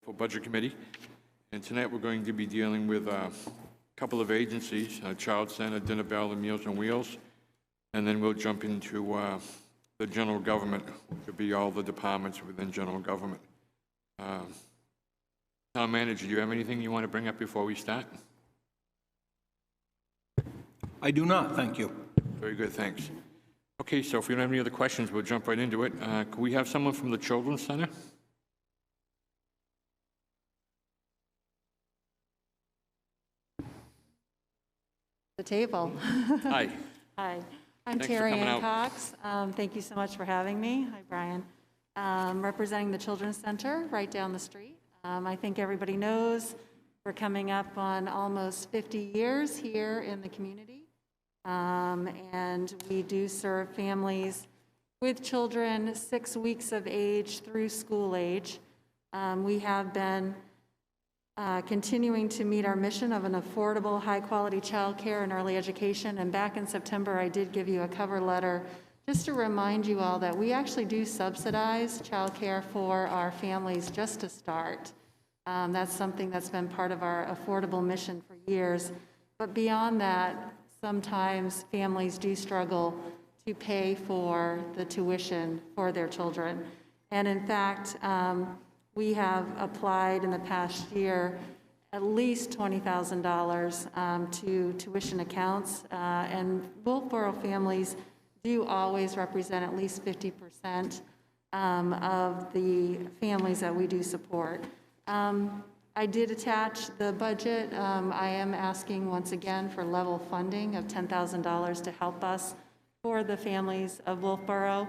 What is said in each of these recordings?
for Budget Committee. And tonight we're going to be dealing with a couple of agencies, Child Center, Dinner Bell, and Meals on Wheels. And then we'll jump into the general government, which would be all the departments within general government. Town Manager, do you have anything you want to bring up before we start? I do not, thank you. Very good, thanks. Okay, so if we don't have any other questions, we'll jump right into it. Could we have someone from the Children's Center? The table. Hi. Hi, I'm Thanks for Terry coming Ann out. Cox. Thank you so much for having me. Hi, Brian. Representing the Children's Center right down the street. I think everybody knows we're coming up on almost 50 years here in the community. And we do serve families with children 6 weeks of age through school age. We have been continuing to meet our mission of an affordable, high-quality childcare and early education. And back in September, I did give you a cover letter just to remind you all that we actually do subsidize childcare for our families just to start. That's something that's been part of our affordable mission for years. But beyond that, sometimes families do struggle to pay for the tuition for their children. And in fact, we have applied in the past year at least $20,000 to tuition accounts, and Wolfeboro families do always represent at least 50% of the families that we do support. I did attach the budget. I am asking once again for level funding of $10,000 to help us for the families of Wolfeboro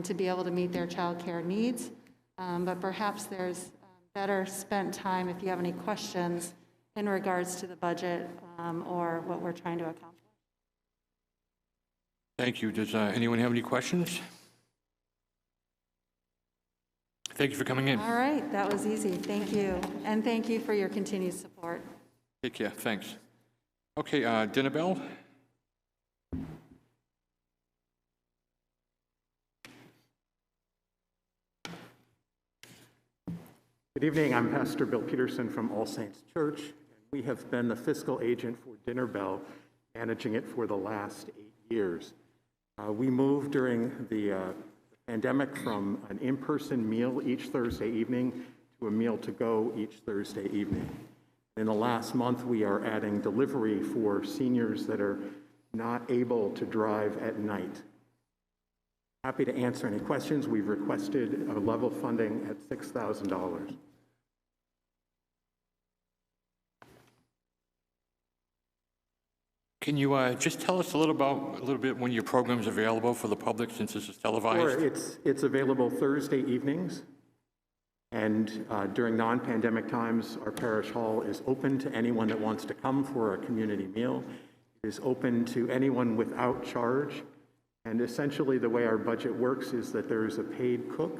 to be able to meet their child care needs. But perhaps there's better spent time if you have any questions in regards to the budget or what we're trying to accomplish. Thank you. Does anyone have any questions? Thank you for coming in. All right, that was easy. Thank you. And thank you for your continued support. Take care. Thanks. Okay, Dinner Bell. Good evening. I'm Pastor Bill Peterson from All Saints Church. We have been the fiscal agent for Dinner Bell, managing it for the last 8 years. We moved during the pandemic from an in-person meal each Thursday evening to a meal to go each Thursday evening. In the last month, we are adding delivery for seniors that are not able to drive at night. Happy to answer any questions. We've requested a level funding at $6,000. Can you just tell us a little bit when your program's available for the public, since this is televised? Sure. It's available Thursday evenings, and during non-pandemic times, our parish hall is open to anyone that wants to come for a community meal. It is open to anyone without charge, and essentially the way our budget works is that there is a paid cook.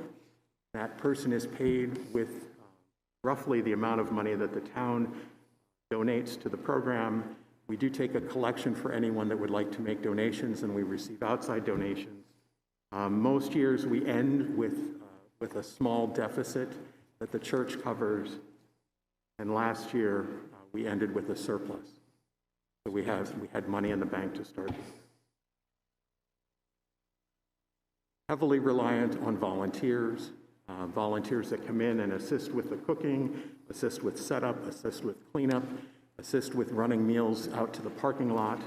That person is paid with roughly the amount of money that the town donates to the program. We do take a collection for anyone that would like to make donations, and we receive outside donations. Most years we end with a small deficit that the church covers, and last year we ended with a surplus. So we had money in the bank to start. Heavily reliant on volunteers, volunteers that come in and assist with the cooking, assist with setup, assist with cleanup, assist with running meals out to the parking lot.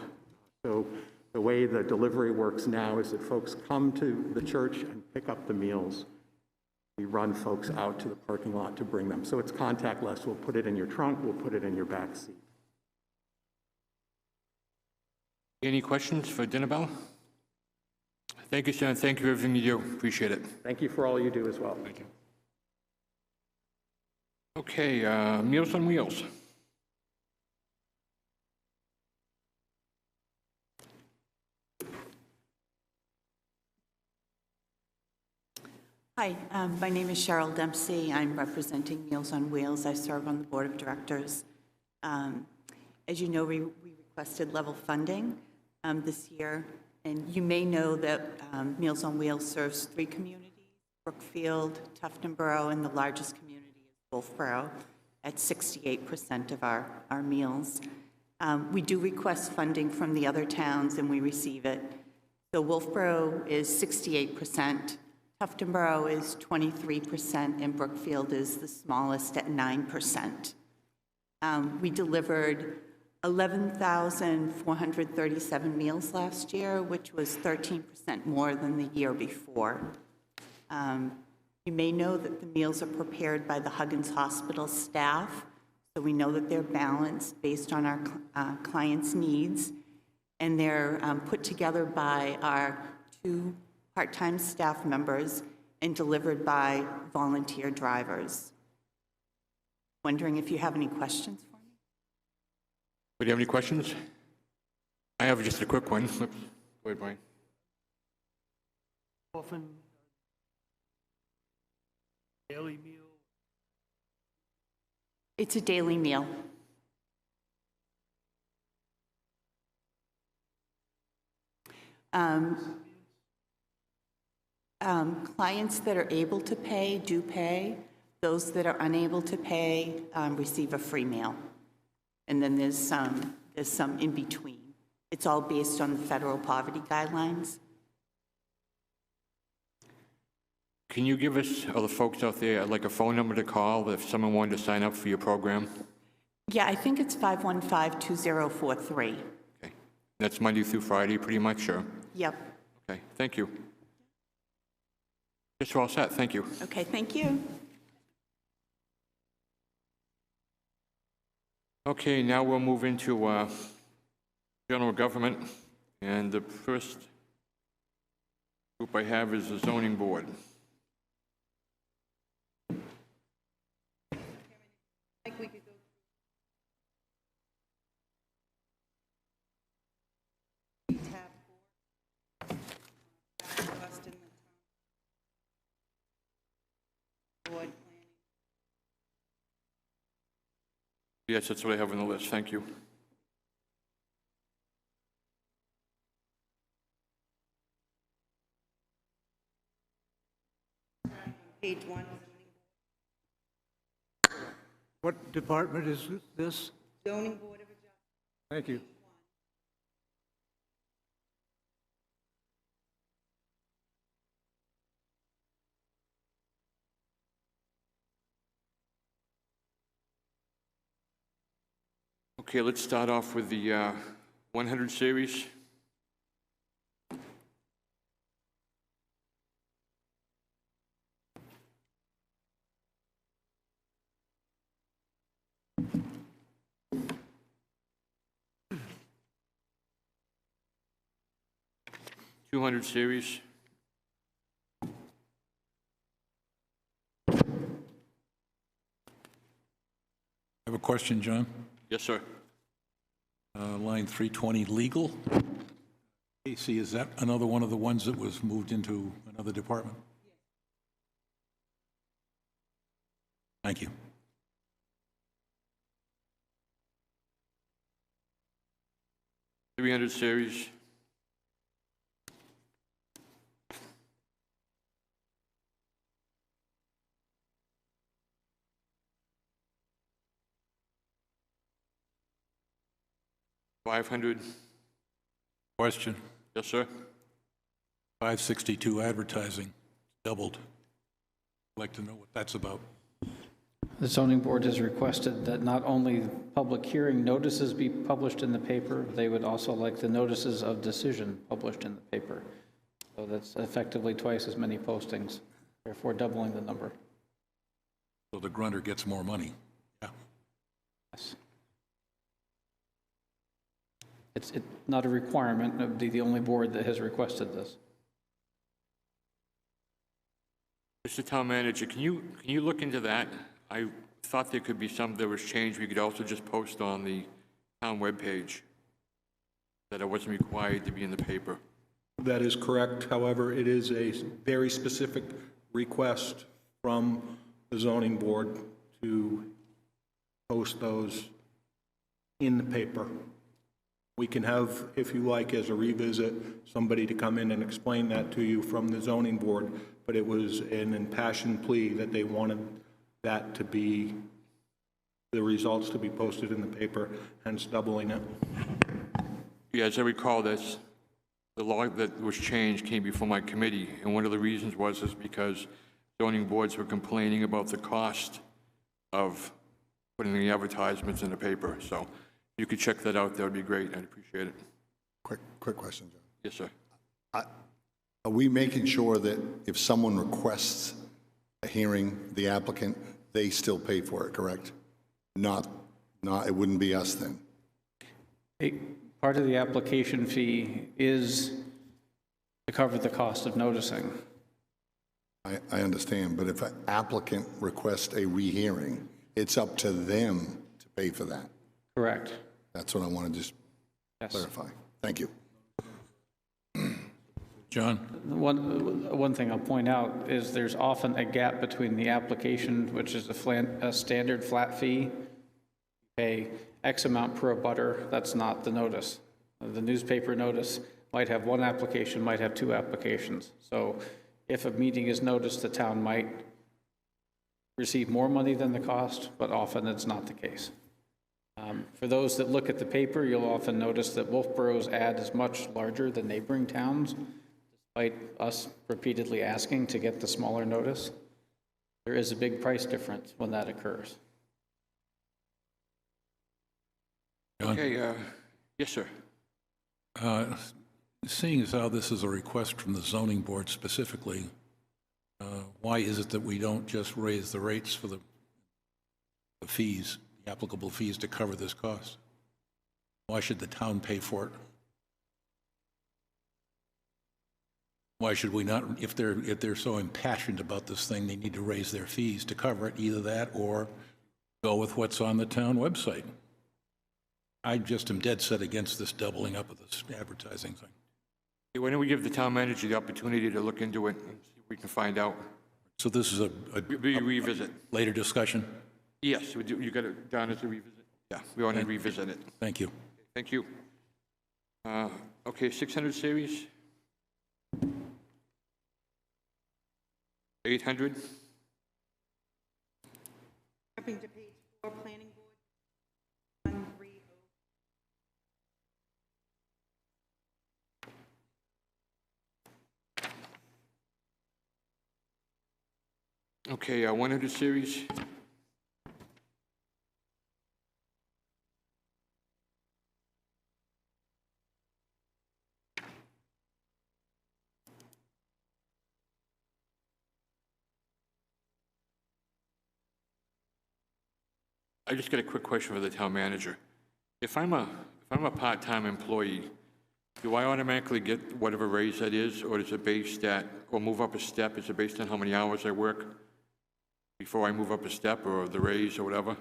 So the way the delivery works now is that folks come to the church and pick up the meals. We run folks out to the parking lot to bring them. So it's contactless. We'll put it in your trunk. We'll put it in your back seat. Any questions for Dinner Bell? Thank you, sir, and thank you for everything you do. Appreciate it. Thank you for all you do as well. Thank you. Okay, Meals on Wheels. Hi, my name is Cheryl Dempsey. I'm representing Meals on Wheels. I serve on the board of directors. As you know, we requested level funding this year, and you may know that Meals on Wheels serves 3 communities, Brookfield, Tufton Borough, and the largest community is Wolfeboro at 68% of our meals. We do request funding from the other towns, and we receive it. So Wolfeboro is 68%, Tuftonboro is 23%, and Brookfield is the smallest at 9%. We delivered 11,437 meals last year, which was 13% more than the year before. You may know that the meals are prepared by the Huggins Hospital staff, so we know that they're balanced based on our clients' needs, and they're put together by our 2 part-time staff members and delivered by volunteer drivers. Wondering if you have any questions for me? Do you have any questions? I have just a quick one. Oops. Go ahead, Brian. Often daily meal. It's a daily meal. Clients that are able to pay do pay. Those that are unable to pay receive a free meal. And then there's some in between. It's all based on the federal poverty guidelines. Can you give us, or the folks out there, like a phone number to call if someone wanted to sign up for your program? Yeah, I think it's 515-2043. Okay. That's Monday through Friday, pretty much, sure? Yep. Okay, thank you. Guess we're all set, thank you. Okay, thank you. Okay, now we'll move into general government, and the first group I have is the zoning board. Yes, that's what I have on the list, thank you. Page 1. What department is this? Zoning Board of Adjustment. Thank you. Okay, let's start off with the 100 series. $200 series. I have a question, John. Yes, sir. Line 320, legal. Casey, is that another one of the ones that was moved into another department? Thank you. $300 series. $500. Question. Yes, sir. 562 advertising, doubled. I'd like to know what that's about. The zoning board has requested that not only public hearing notices be published in the paper, they would also like the notices of decision published in the paper. So that's effectively twice as many postings, therefore doubling the number. So the grunter gets more money. Yeah. Yes. It's not a requirement. It would be the only board that has requested this. Mr. Town Manager, can you look into that? I thought there could be some that was changed. We could also just post on the town webpage that it wasn't required to be in the paper. That is correct. However, it is a very specific request from the zoning board to post those in the paper. We can have, if you like, as a revisit, somebody to come in and explain that to you from the zoning board, but it was an impassioned plea that they wanted that to be, the results to be posted in the paper, hence doubling it. Yeah, as I recall, the law that was changed came before my committee, and one of the reasons is because zoning boards were complaining about the cost of putting the advertisements in the paper. So if you could check that out, that would be great. I'd appreciate it. Quick question, John. Yes, sir. Are we making sure that if someone requests a hearing, the applicant, they still pay for it, correct? Not, it wouldn't be us then? Part of the application fee is to cover the cost of noticing. I understand, but if an applicant requests a rehearing, it's up to them to pay for that. Correct. That's what I want to just clarify. Thank you. John? One thing I'll point out is there's often a gap between the application, which is a standard flat fee, you pay X amount per abutter, that's not the notice. The newspaper notice might have one application, might have two applications. So if a meeting is noticed, the town might receive more money than the cost, but often it's not the case. For those that look at the paper, you'll often notice that Wolfeboro's ad is much larger than neighboring towns, despite us repeatedly asking to get the smaller notice. There is a big price difference when that occurs. John? Okay, yes, sir. Seeing as how this is a request from the zoning board specifically, why is it that we don't just raise the rates for the fees, the applicable fees to cover this cost? Why should the town pay for it? Why should we not, if they're so impassioned about this thing, they need to raise their fees to cover it, either that or go with what's on the town website? I just am dead set against this doubling up of this advertising thing. Why don't we give the town manager the opportunity to look into it and see if we can find out? So this is a Revisit. later discussion? Yes, you got it down as a revisit? Yeah, we want to revisit it. Thank you. Thank you. Okay, 600 series? 800? Jumping to page 4, planning board. 130. Okay, 100 series? I just got a quick question for the town manager. If I'm a part-time employee, do I automatically get whatever raise that is, or is it based at, or move up a step, is it based on how many hours I work before I move up a step, or the raise, or whatever?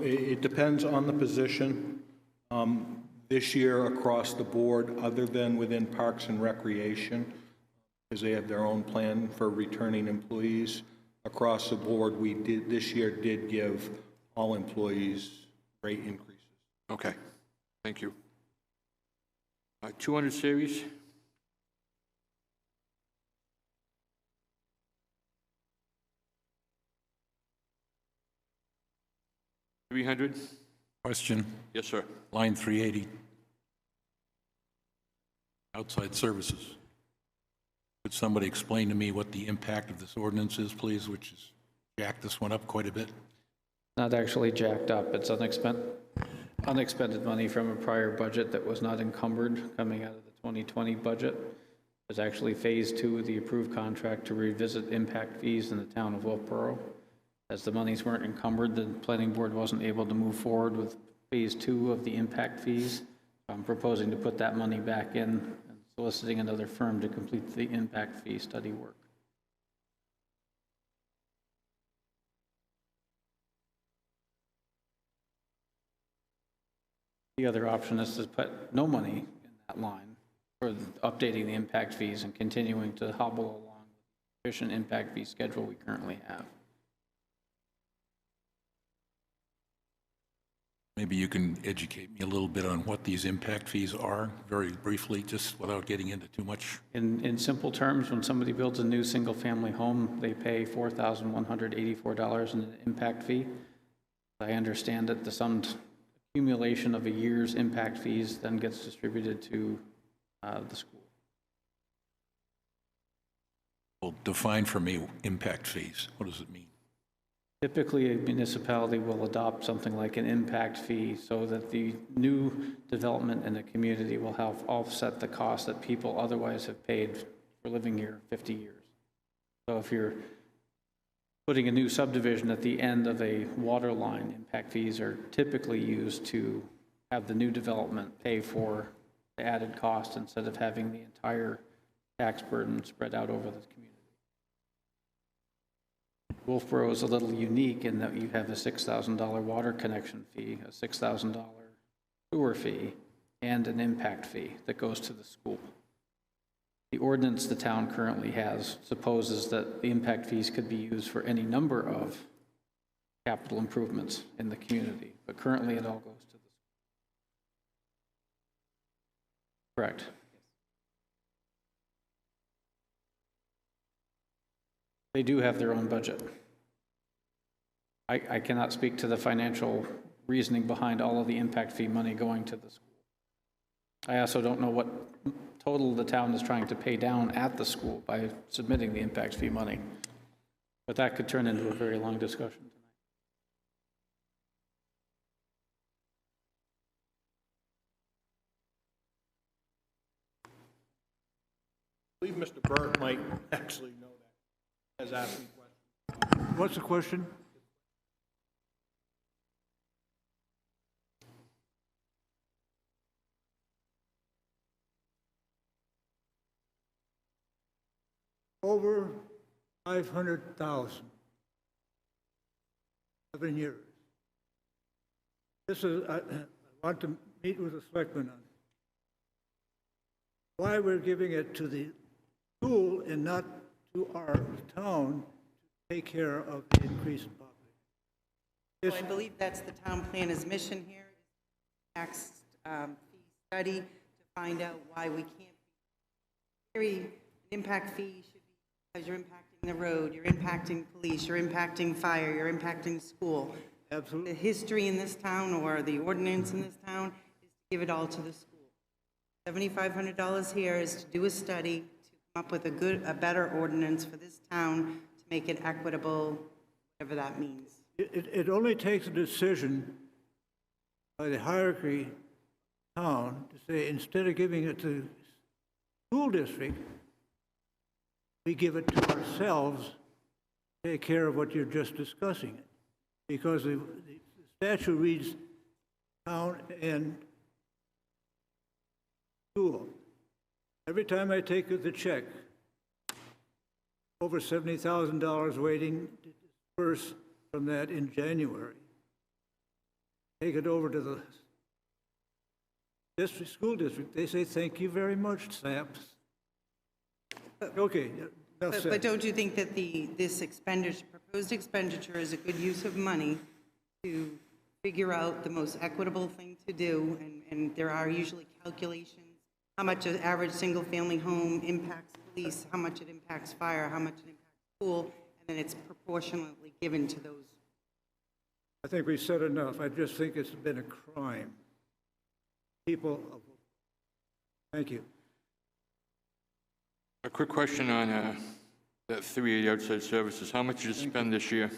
It depends on the position. This year, across the board, other than within Parks and Recreation, because they have their own plan for returning employees, across the board, this year did give all employees rate increases. Okay, thank you. 200 series? $300? Question, Yes, sir. line 380. Outside services. Could somebody explain to me what the impact of this ordinance is, please, which has jacked this one up quite a bit? Not actually jacked up, it's unexpended money from a prior budget that was not encumbered coming out of the 2020 budget. It was actually phase 2 of the approved contract to revisit impact fees in the town of Wolfeboro. As the monies weren't encumbered, the planning board wasn't able to move forward with phase 2 of the impact fees. I'm proposing to put that money back in and soliciting another firm to complete the impact fee study work. The other option is to put no money in that line for updating the impact fees and continuing to hobble along with the efficient impact fee schedule we currently have. Maybe you can educate me a little bit on what these impact fees are, very briefly, just without getting into too much. In simple terms, when somebody builds a new single-family home, they pay $4,184 in an impact fee. I understand that the summed accumulation of a year's impact fees then gets distributed to the school. Well, define for me impact fees. What does it mean? Typically, a municipality will adopt something like an impact fee so that the new development in the community will help offset the cost that people otherwise have paid for living here 50 years. So if you're putting a new subdivision at the end of a water line, impact fees are typically used to have the new development pay for the added cost instead of having the entire tax burden spread out over the community. Wolfeboro is a little unique in that you have a $6,000 water connection fee, a $6,000 sewer fee, and an impact fee that goes to the school. The ordinance the town currently has supposes that the impact fees could be used for any number of capital improvements in the community, but currently it all goes to the school. Correct. They do have their own budget. I cannot speak to the financial reasoning behind all of the impact fee money going to the school. I also don't know what total the town is trying to pay down at the school by submitting the impact fee money. But that could turn into a very long discussion tonight. I believe Mr. Burke might actually know that, has asked me questions. What's the question? Over 500,000. 7 years. This is, I want to meet with the selectmen on it. Why we're giving it to the school and not to our town to take care of the increase in population? So I believe that's the town planner's mission here, tax fee study to find out why we can't. An impact fee should be because you're impacting the road, you're impacting police, you're impacting fire, you're impacting school. Absolutely. The history in this town or the ordinance in this town is to give it all to the school. $7,500 here is to do a study to come up with a better ordinance for this town to make it equitable, whatever that means. It only takes a decision by the hierarchy town to say, instead of giving it to school district, we give it to ourselves to take care of what you're just discussing. Because the statute reads town and school. Every time I take the check, over $70,000 waiting to disperse from that in January. Take it over to the district, school district. They say, thank you very much, SAPS. Okay. But don't you think that this proposed expenditure is a good use of money to figure out the most equitable thing to do? And there are usually calculations, how much an average single-family home impacts police, how much it impacts fire, how much it impacts school, and then it's proportionately given to those. I think we said enough. I just think it's been a crime. Thank you. A quick question on that 380 outside services. How much did you spend this year?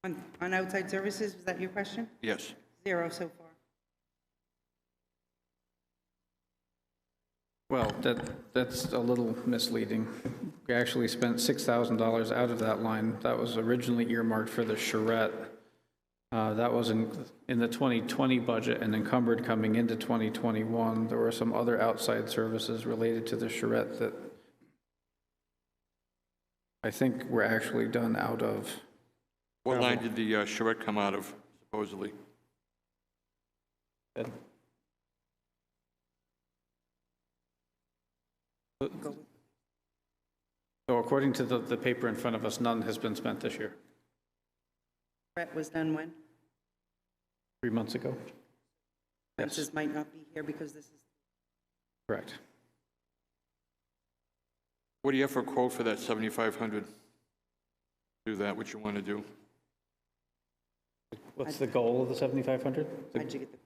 On outside services, was that your question? Yes. 0 so far. Well, that's a little misleading. We actually spent $6,000 out of that line. That was originally earmarked for the charrette. That was in the 2020 budget and encumbered coming into 2021. There were some other outside services related to the charrette that I think were actually done out of. What line did the charrette come out of, supposedly? So according to the paper in front of us, none has been spent this year. Brett was done when? 3 months ago. Yes, Francis might not be here because this is, correct. What do you have for a quote for that 7,500? Do that, what you want to do? What's the goal of the 7,500? how'd you get the,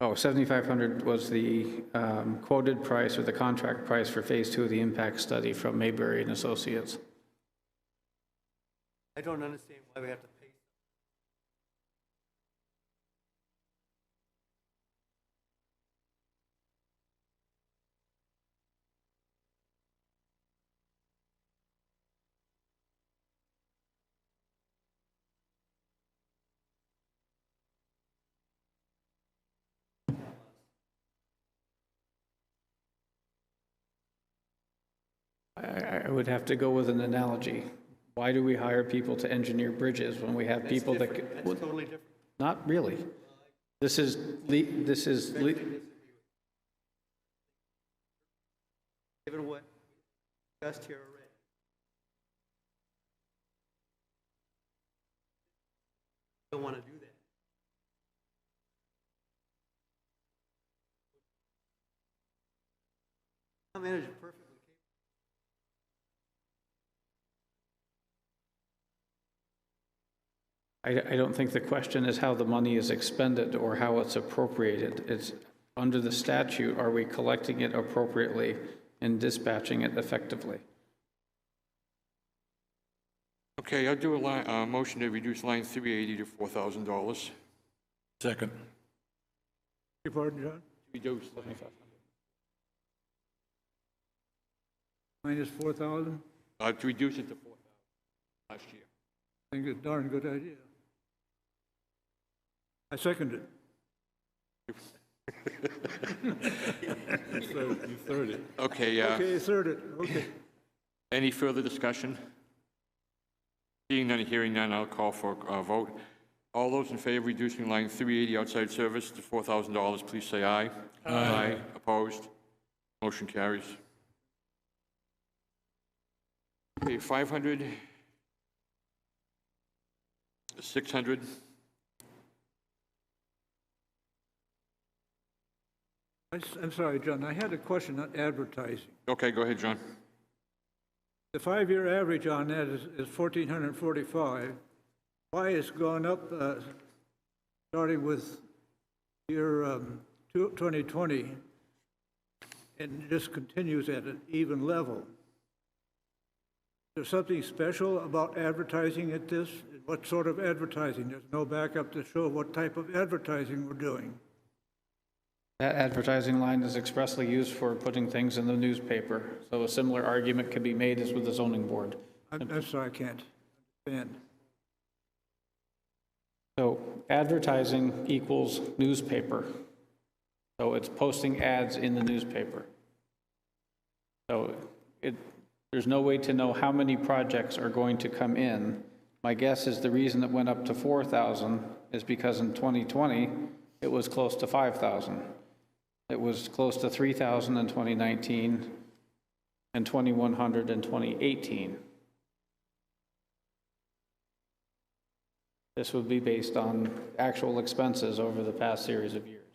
Oh, 7,500 was the quoted price or the contract price for Phase 2 of the impact study from Mayberry and Associates. I don't understand why we have to pay. I would have to go with an analogy. Why do we hire people to engineer bridges when we have people that... That's totally different. Not really. This is, Given what we discussed here already. Don't want to do that. Town manager perfectly I don't think the question is how the money is expended or how it's appropriated. It's under the statute, are we collecting it appropriately and dispatching it effectively? Okay, I'll do a motion to reduce line 380 to $4,000. Second. Your pardon, John? Reduce. Minus 4,000? To reduce it to 4,000 last year. I think it's a darn good idea. I second it. You third it. Okay, Okay, third it, okay. any further discussion? Seeing none, hearing none, I'll call for a vote. All those in favor of reducing line 380 outside service to $4,000, please say aye. Aye. Opposed? Motion carries. Okay, 500, 600. I'm sorry, John, I had a question on advertising. Okay, go ahead, John. The 5-year average on that is 1,445. Why it's gone up, starting with year 2020, and just continues at an even level? Is there something special about advertising at this? What sort of advertising? There's no backup to show what type of advertising we're doing. That advertising line is expressly used for putting things in the newspaper. So a similar argument could be made as with the zoning board. I'm sorry, I can't understand. So advertising equals newspaper. So it's posting ads in the newspaper. So there's no way to know how many projects are going to come in. My guess is the reason it went up to 4,000 is because in 2020, it was close to 5,000. It was close to 3,000 in 2019 and 2,100 in 2018. This would be based on actual expenses over the past series of years.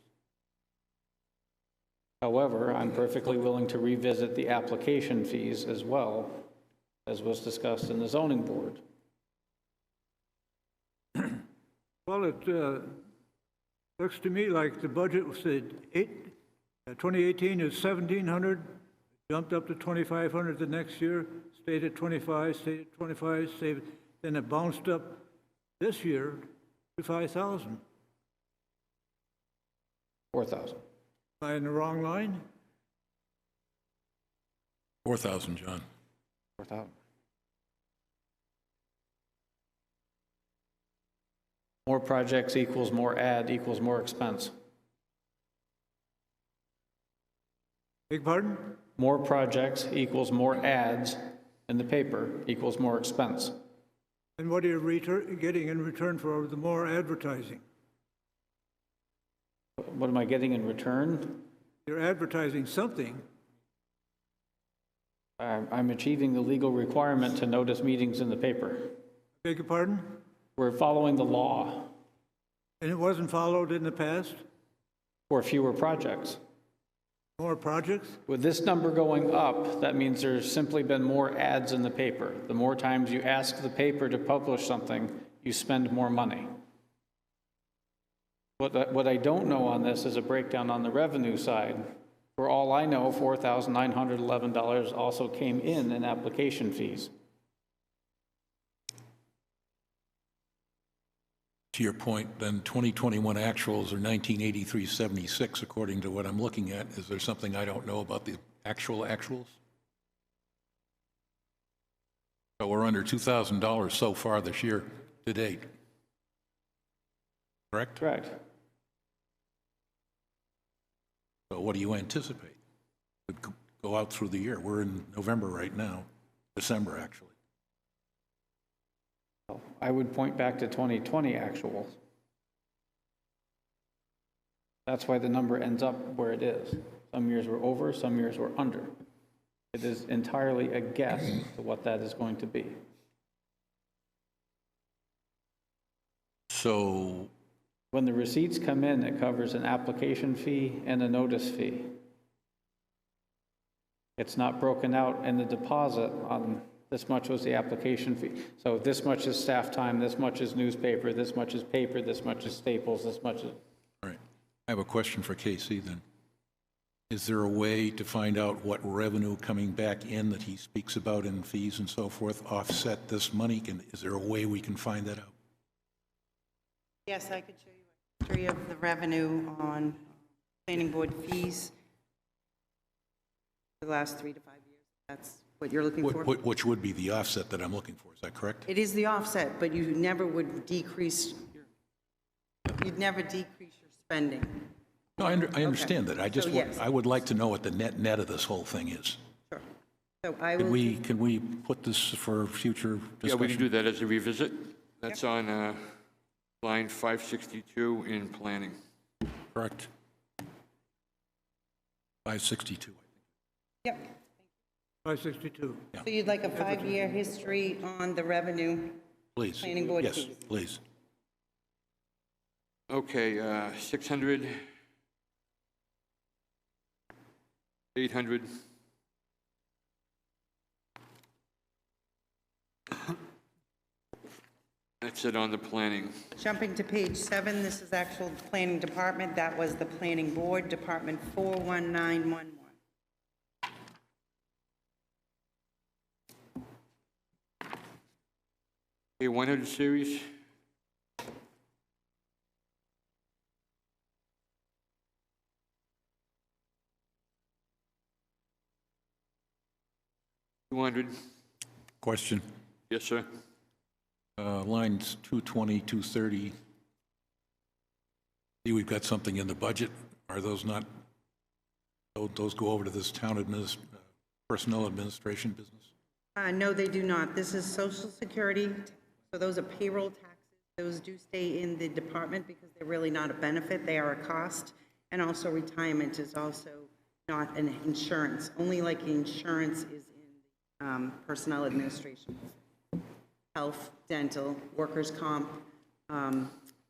However, I'm perfectly willing to revisit the application fees as well, as was discussed in the zoning board. Well, it looks to me like the budget said 2018 is 1,700, jumped up to 2,500 the next year, stayed at 25, stayed at 25, stayed, then it bounced up this year to 5,000. 4,000. Am I in the wrong line? 4,000, John. 4,000. More projects equals more ad equals more expense. Beg pardon? More projects equals more ads in the paper equals more expense. And what are you getting in return for the more advertising? What am I getting in return? You're advertising something. I'm achieving the legal requirement to notice meetings in the paper. Beg your pardon? We're following the law And it wasn't followed in the past? for fewer projects. More projects? With this number going up, that means there's simply been more ads in the paper. The more times you ask the paper to publish something, you spend more money. What I don't know on this is a breakdown on the revenue side. For all I know, $4,911 also came in application fees. To your point, then 2021 actuals are 1983.76, according to what I'm looking at. Is there something I don't know about the actual actuals? So we're under $2,000 so far this year to date. Correct? Correct. So what do you anticipate? Could go out through the year. We're in November right now, December actually. I would point back to 2020 actuals. That's why the number ends up where it is. Some years we're over, some years we're under. It is entirely a guess to what that is going to be. So When the receipts come in, it covers an application fee and a notice fee. It's not broken out in the deposit on this much was the application fee. So this much is staff time, this much is newspaper, this much is paper, this much is staples, this much is... all right. I have a question for Casey then. Is there a way to find out what revenue coming back in that he speaks about in fees and so forth offset this money? Is there a way we can find that out? Yes, I could show you a history of the revenue on planning board fees for the last 3 to 5 years. That's what you're looking for? Which would be the offset that I'm looking for, is that correct? It is the offset, but you never would decrease, you'd never decrease your spending. No, I understand that. I just, So, yes. I would like to know what the net of this whole thing is. Sure. So I Can will, can we put this for future discussion? Yeah, we can do that as a revisit. That's on line 562 in planning. Correct. 562. yep. 562. So you'd like a 5-year history on the revenue? Please. Planning board Yes, fees. please. Okay, 600, 800, that's it on the planning. Jumping to page 7, this is actual planning department. That was the planning board, Department 41911. Okay, 100 series. $200. Question. Yes, sir. Lines 220, 230. See, we've got something in the budget. Are those not, those go over to this town personnel administration business? No, they do not. This is Social Security, so those are payroll taxes. Those do stay in the department because they're really not a benefit, they are a cost. And also retirement is also not an insurance, only like insurance is in personnel administration. Health, dental, workers' comp,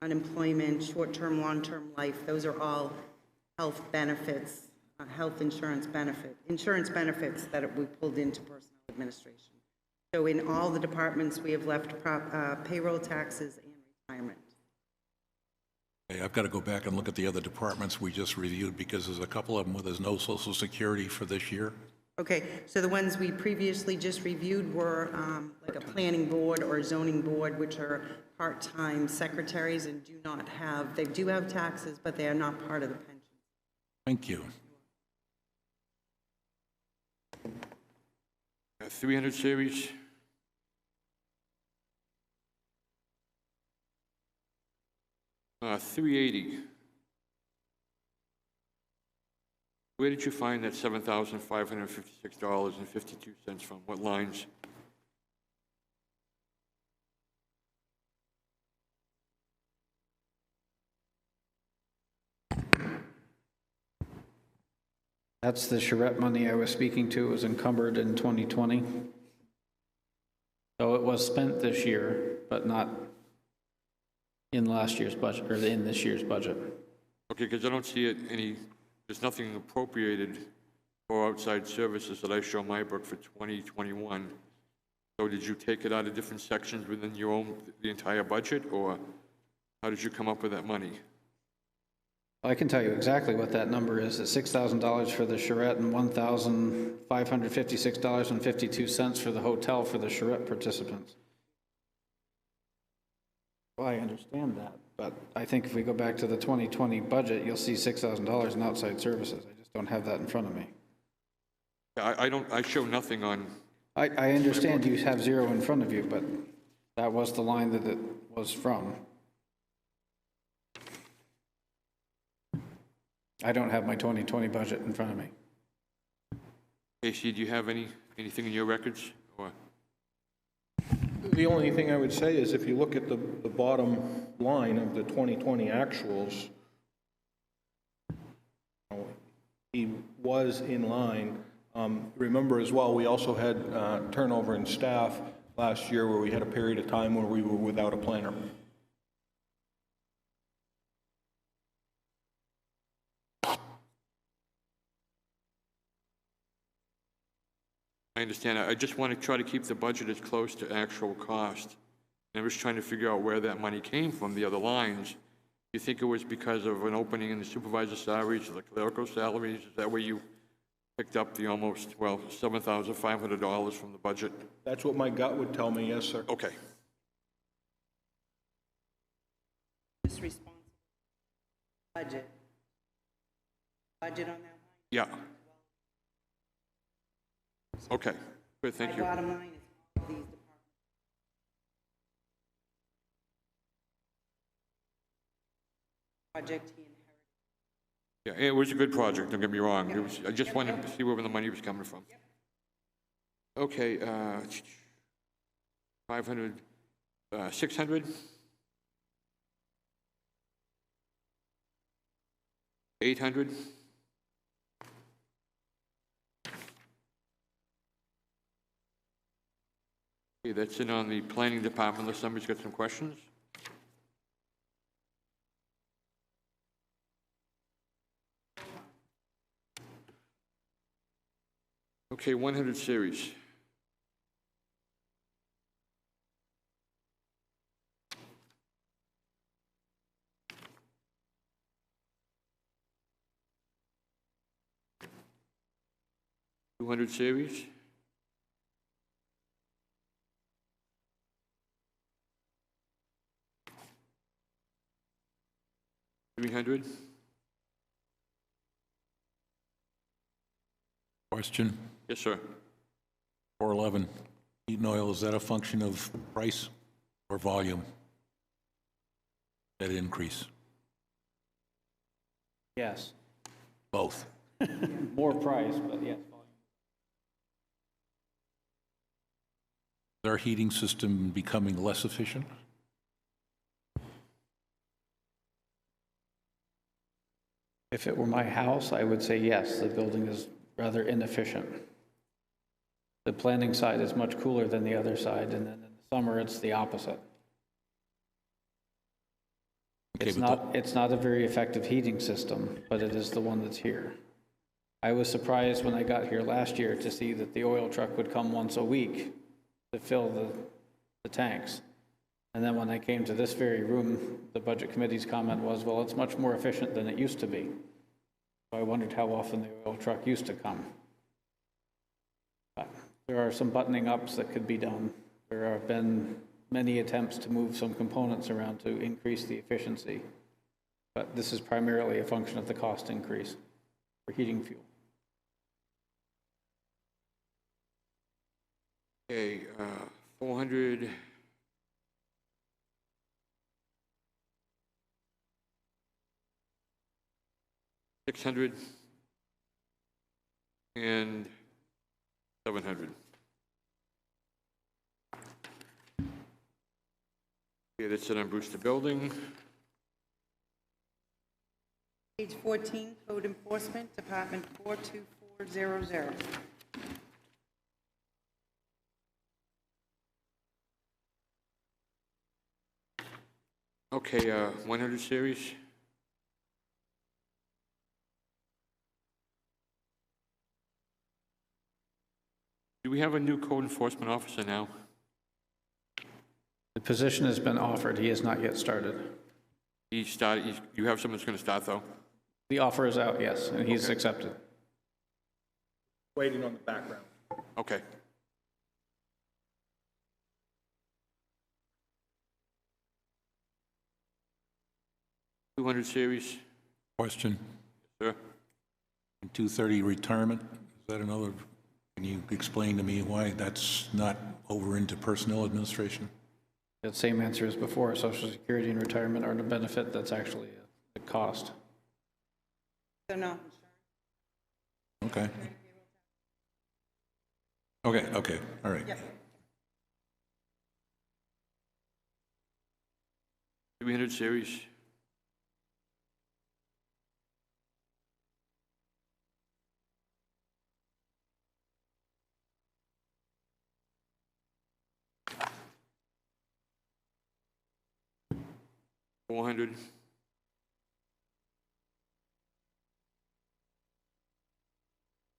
unemployment, short-term, long-term life, those are all health benefits, health insurance benefits that we pulled into personnel administration. So in all the departments, we have left payroll taxes and retirement. Okay, I've got to go back and look at the other departments we just reviewed because there's a couple of them where there's no Social Security for this year. Okay, so the ones we previously just reviewed were like a planning board or a zoning board, which are part-time secretaries and do not have, they do have taxes, but they are not part of the pension. Thank you. 300 series. $380. Where did you find that $7,556.52 from? What lines? That's the charrette money I was speaking to. It was encumbered in 2020. So it was spent this year, but not in last year's budget, or in this year's budget. Okay, because I don't see it there's nothing appropriated for outside services that I show my book for 2021. So did you take it out of different sections within the entire budget, or how did you come up with that money? I can tell you exactly what that number is. It's $6,000 for the charrette and $1,556.52 for the hotel for the charrette participants. Well, I understand that, but I think if we go back to the 2020 budget, you'll see $6,000 in outside services. I just don't have that in front of me. I show nothing on, I understand you have zero in front of you, but that was the line that it was from. I don't have my 2020 budget in front of me. Casey, do you have anything in your records? Or? The only thing I would say is if you look at the bottom line of the 2020 actuals, he was in line. Remember as well, we also had turnover in staff last year where we had a period of time where we were without a planner. I understand. I just want to try to keep the budget as close to actual cost. And I was trying to figure out where that money came from, the other lines. You think it was because of an opening in the supervisor salaries or the clerical salaries? Is that where you picked up the almost, well, $7,500 from the budget? That's what my gut would tell me, yes, sir. Okay. Just responsible budget. Budget on that line? Yeah. Okay, good, thank you. My bottom line is all of these departments. Project he inherited. Yeah, it was a good project, don't get me wrong. I just wanted to see where the money was coming from. Okay, 500, 600? 800? Okay, that's it on the planning department, unless somebody's got some questions. Okay, 100 series. $200 series. $300. Question, Yes, sir. 411, heat and oil, is that a function of price or volume? That increase? Yes. Both. More price, but yes. Is our heating system becoming less efficient? If it were my house, I would say yes, the building is rather inefficient. The planning side is much cooler than the other side, and then in the summer, it's the opposite. Okay, It's not a very effective heating system, but it is the one that's here. I was surprised when I got here last year to see that the oil truck would come once a week to fill the tanks. And then when I came to this very room, the Budget Committee's comment was, well, it's much more efficient than it used to be. So I wondered how often the oil truck used to come. But there are some buttoning ups that could be done. There have been many attempts to move some components around to increase the efficiency. But this is primarily a function of the cost increase for heating fuel. Okay, 400. $600 and $700. Okay, that's it on Brewster Building. Page 14, Code Enforcement, Department 42400. Okay, 100 series. Do we have a new code enforcement officer now? The position has been offered. He has not yet started. He started, you have someone that's going to start, though? The offer is out, yes, and he's Okay. accepted. Waiting on the background. Okay. $200 series, Question, sir? 230 retirement, is that another, can you explain to me why that's not over into personnel administration? The same answer as before. Social Security and retirement aren't a benefit. That's actually a cost. So no. Okay. Okay, all right. Yep. 300 series, $400.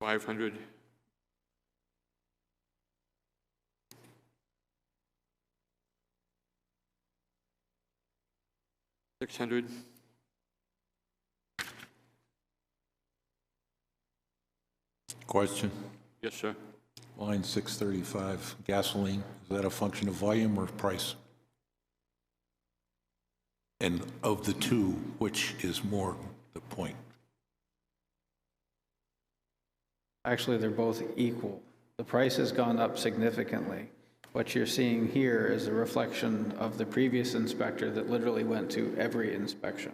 $500. $600. Question, Yes, sir. line 635, gasoline, is that a function of volume or price? And of the two, which is more the point? Actually, they're both equal. The price has gone up significantly. What you're seeing here is a reflection of the previous inspector that literally went to every inspection.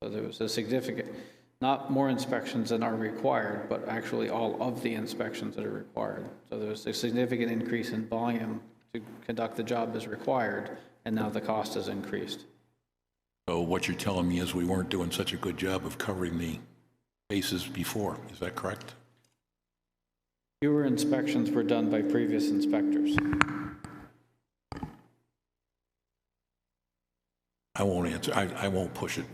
So there was a significant, not more inspections than are required, but actually all of the inspections that are required. So there was a significant increase in volume to conduct the job as required, and now the cost has increased. So what you're telling me is we weren't doing such a good job of covering the bases before, is that correct? Fewer inspections were done by previous inspectors. I won't answer, I won't push it.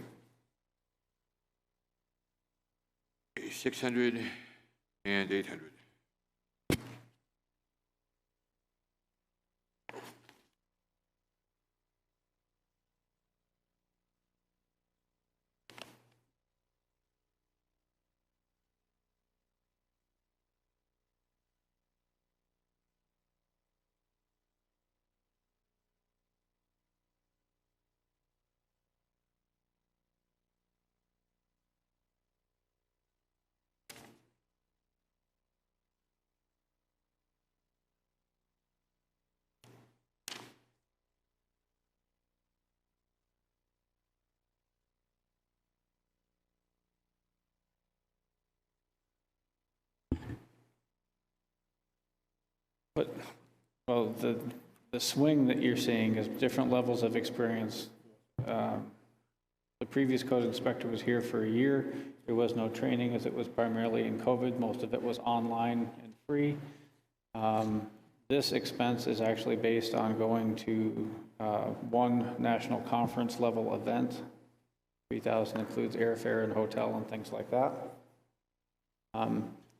600 and 800. But, well, the swing that you're seeing is different levels of experience. The previous code inspector was here for a year. There was no training as it was primarily in COVID. Most of it was online and free. This expense is actually based on going to one national conference level event. 3,000 includes airfare and hotel and things like that.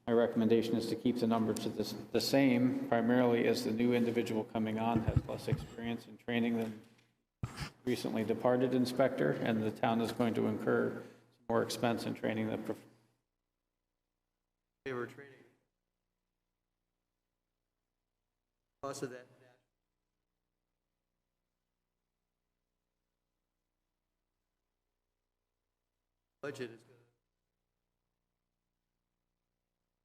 My recommendation is to keep the number to the same, primarily as the new individual coming on has less experience in training than recently departed inspector, and the town is going to incur more expense in training the They were training. Cost of that budget is good.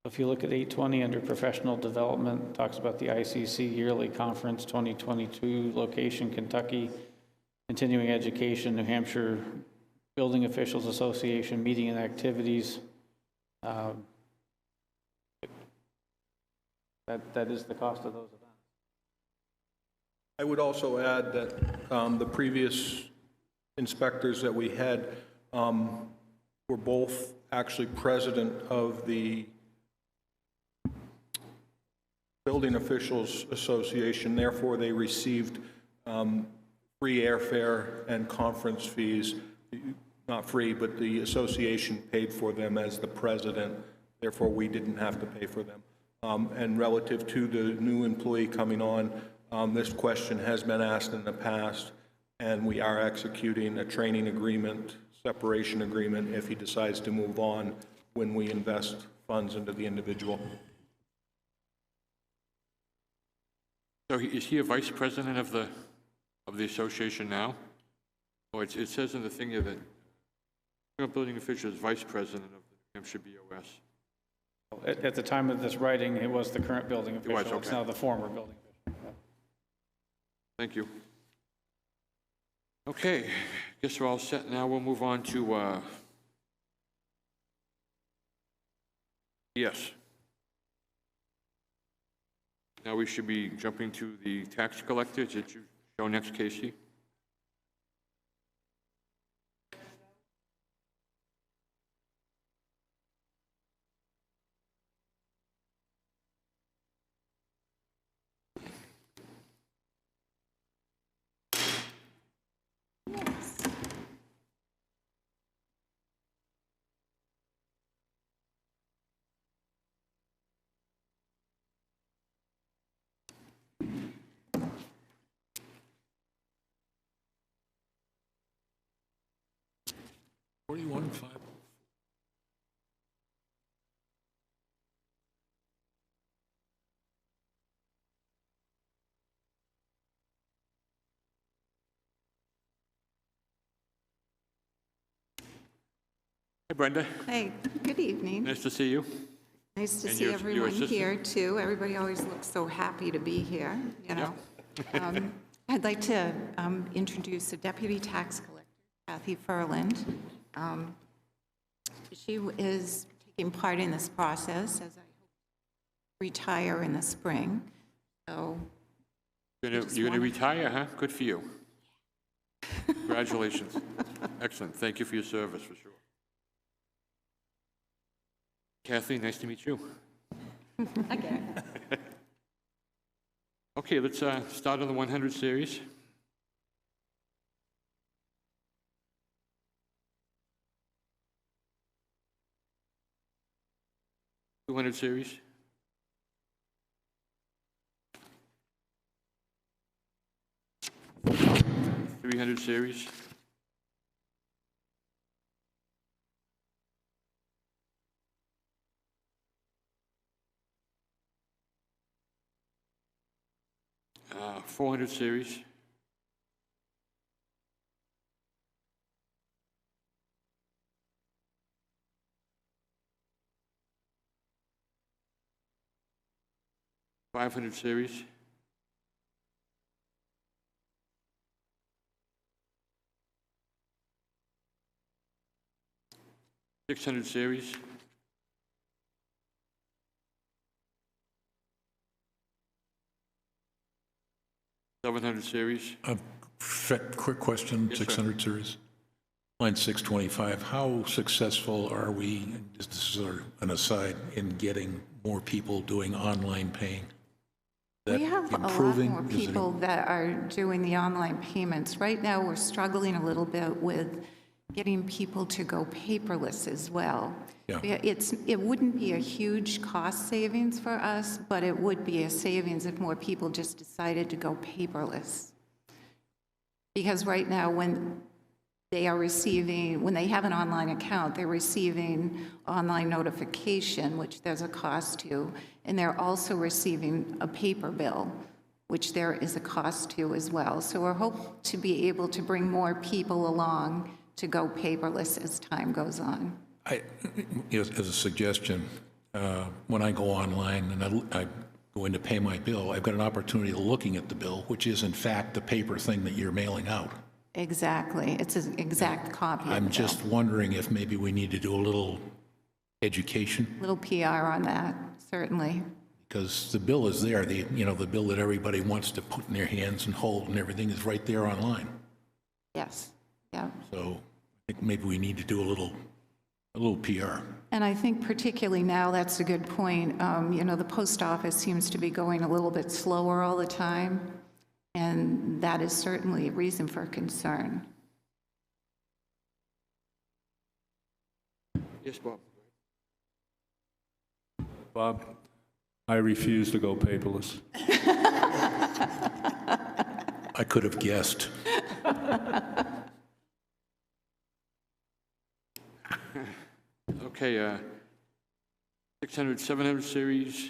If you look at 820 under professional development, talks about the ICC yearly conference 2022, location Kentucky, continuing education, New Hampshire Building Officials Association, meeting and activities. That is the cost of those events. I would also add that the previous inspectors that we had were both actually president of the Building Officials Association. Therefore, they received free airfare and conference fees, not free, but the association paid for them as the president, therefore we didn't have to pay for them. And relative to the new employee coming on, this question has been asked in the past, and we are executing a training agreement, separation agreement, if he decides to move on when we invest funds into the individual. So is he a vice president of the association now? Oh, it says in the thing here that building official is vice president of the New Hampshire BOS. At the time of this writing, it was the current building official. was, okay. It's now the former building official. Thank you. Okay, guess we're all set now. We'll move on to, yes. Now we should be jumping to the tax collector. Did you show next, Casey? $41,500. Hi, Brenda. Hey, good evening. Nice to see you. Nice to And see your everyone assistant? here, too. Everybody always looks so happy to be here, you know. I'd like to introduce the Deputy Tax Collector, Kathy Ferland. She is taking part in this process as I hope to retire in the spring. So You're going to retire, huh? Good for you. Congratulations. Excellent. Thank you for your service, for sure. Kathleen, nice to meet you. again, Okay, let's start on the 100 series. $200 series. $300 series. $400 series. $500 series. $600 series. $700 series. Quick question, Yes, sir. 600 series. Line 625, how successful are we, this is sort of an aside, in getting more people doing online paying? Is we that have a lot improving? more Is it- people that are doing the online payments. Right now, we're struggling a little bit with getting people to go paperless as well. Yeah. It wouldn't be a huge cost savings for us, but it would be a savings if more people just decided to go paperless. Because right now, when they have an online account, they're receiving online notification, which there's a cost to, and they're also receiving a paper bill, which there is a cost to as well. So we're hoping to be able to bring more people along to go paperless as time goes on. As a suggestion, when I go online and I go in to pay my bill, I've got an opportunity of looking at the bill, which is in fact the paper thing that you're mailing out. Exactly. It's an exact copy of the I'm bill. just wondering if maybe we need to do a little education, Little PR on that, certainly. because the bill is there. The bill that everybody wants to put in their hands and hold and everything is right there online. Yes, yeah. So I think maybe we need to do a little PR. And I think particularly now, that's a good point. The post office seems to be going a little bit slower all the time. And that is certainly a reason for concern. Yes, Bob. Bob, I refuse to go paperless. I could have guessed. Okay, 600, 700 series.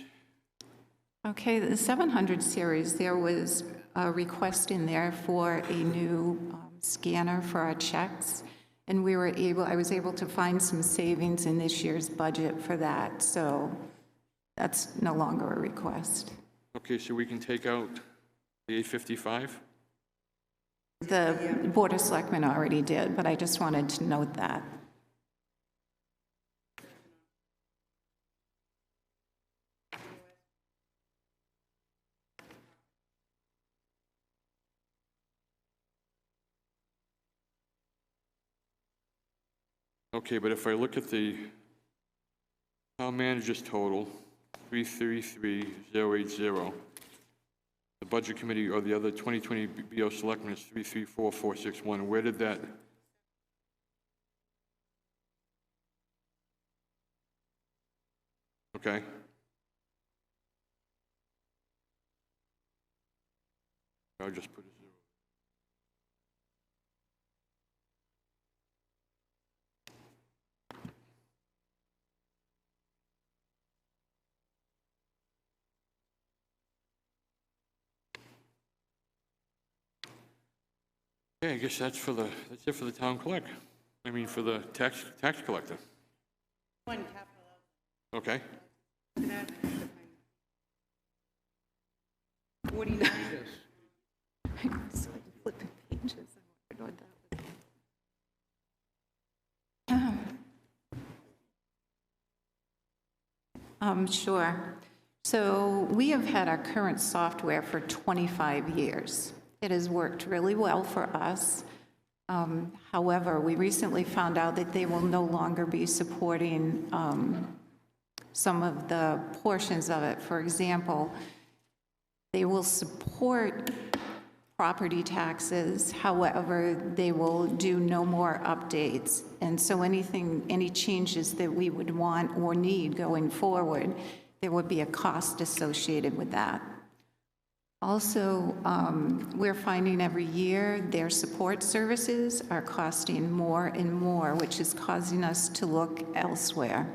Okay, the 700 series, there was a request in there for a new scanner for our checks, and I was able to find some savings in this year's budget for that, so that's no longer a request. Okay, so we can take out the 855? The Board of Selectmen already did, but I just wanted to note that. Okay, but if I look at the town manager's total, 333,080, the budget committee or the other 2020 BO selectmen is 334,461, where did that? Okay. I'll just put a 0. Okay, I guess that's it for the town clerk. I mean, for the tax collector. One capital. Okay. 49. Flipping pages. I wondered what that was. Sure. So we have had our current software for 25 years. It has worked really well for us. However, we recently found out that they will no longer be supporting some of the portions of it. For example, they will support property taxes, however, they will do no more updates. And so any changes that we would want or need going forward, there would be a cost associated with that. Also, we're finding every year their support services are costing more and more, which is causing us to look elsewhere.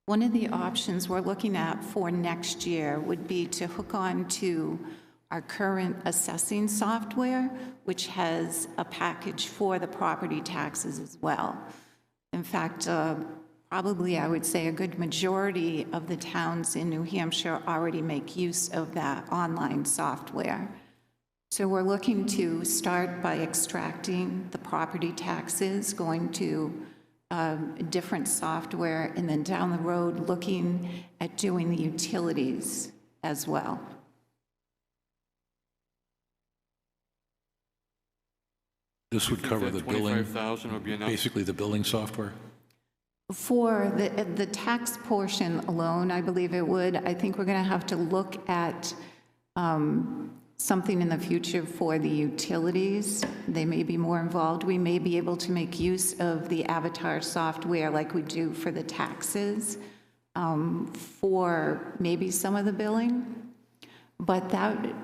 One of the options we're looking at for next year would be to hook on to our current assessing software, which has a package for the property taxes as well. In fact, probably I would say a good majority of the towns in New Hampshire already make use of that online software. So we're looking to start by extracting the property taxes, going to different software, and then down the road looking at doing the utilities as well. This would cover the billing, 25,000 would be enough. basically the billing software? For the tax portion alone, I believe it would. I think we're going to have to look at something in the future for the utilities. They may be more involved. We may be able to make use of the Avatar software like we do for the taxes for maybe some of the billing. But that,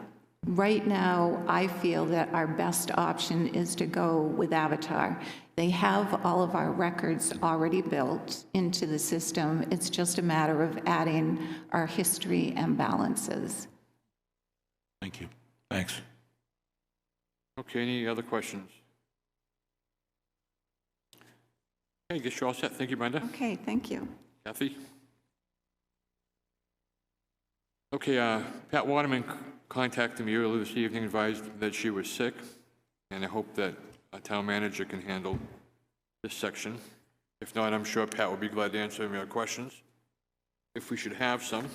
right now, I feel that our best option is to go with Avatar. They have all of our records already built into the system. It's just a matter of adding our history and balances. Thank you. Thanks. Okay, any other questions? Okay, I guess you're all set. Thank you, Brenda. Okay, thank you. Kathy? Okay, Pat Waterman contacted me earlier this evening, advised that she was sick, and I hope that a town manager can handle this section. If not, I'm sure Pat will be glad to answer any other questions, if we should have some.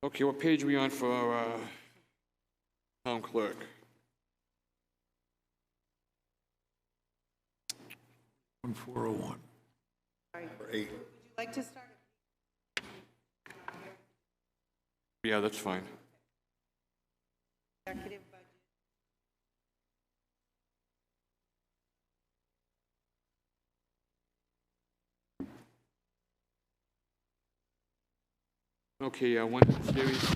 Okay, what page are we on for town clerk? One 401. Eight. like to start. Yeah, that's fine. Executive budget. Okay, one series.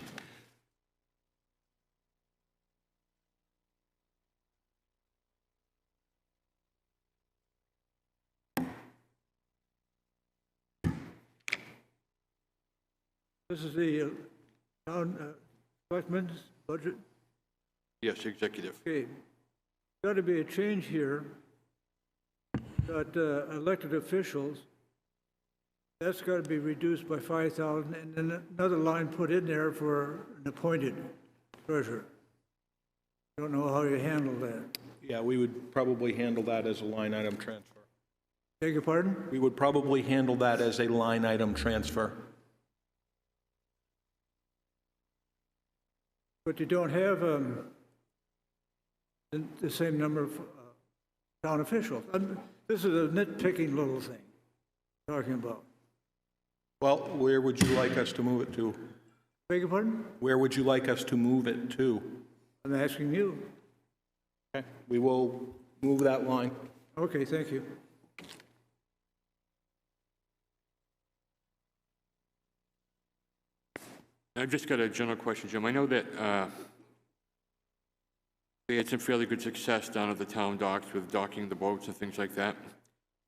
This is the town selectmen's budget. Yes, executive. Okay, got to be a change here. Got elected officials. That's got to be reduced by 5,000, and then another line put in there for an appointed treasurer. Don't know how you handle that. Yeah, we would probably handle that as a line item transfer. Beg your pardon? We would probably handle that as a line item transfer. But you don't have the same number of town officials. This is a nitpicking little thing I'm talking about. Well, where would you like us to move it to? Beg your pardon? Where would you like us to move it to? I'm asking you. Okay, we will move that line. Okay, thank you. I've just got a general question, Jim. I know that we had some fairly good success down at the town docks with docking the boats and things like that.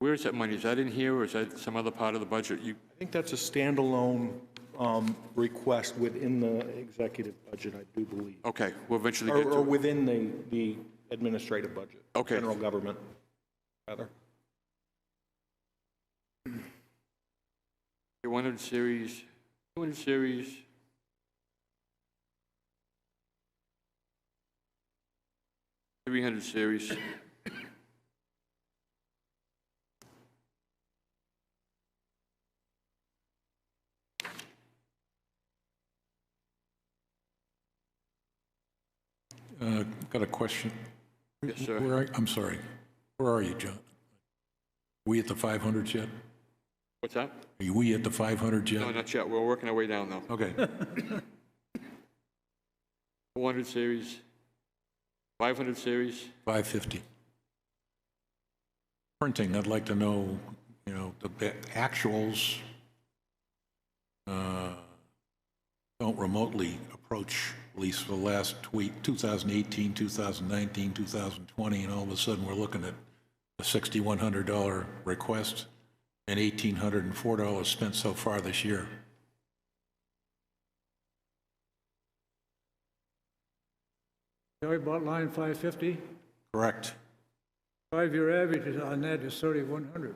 Where is that money? Is that in here, or is that some other part of the budget? I think that's a standalone request within the executive budget, I do believe. Okay, we'll eventually get to Or it. within the administrative budget. Okay. General government, rather. 100 series, 200 series. $300 series. Got a question. Yes, sir. I'm sorry. Where are you, John? We at the 500 yet? What's that? Are we at the 500 yet? No, not yet. We're working our way down, though. Okay. 400 series, 500 series. 550. Printing, I'd like to know, the actuals don't remotely approach, at least for the last 2018, 2019, 2020, and all of a sudden we're looking at a $6,100 request and $1,804 spent so far this year. Talking about line 550, Correct. 5-year average on that is 3,100.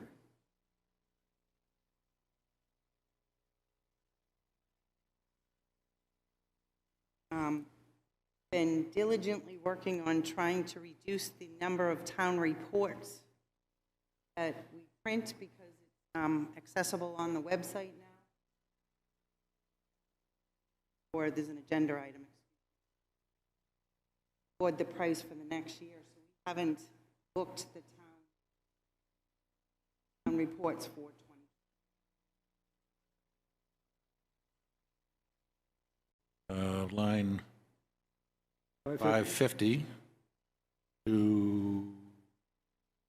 Been diligently working on trying to reduce the number of town reports that we print because it's accessible on the website now. Or there's an agenda item. Or the price for the next year. So we haven't booked the town reports for 20. Line 550 to,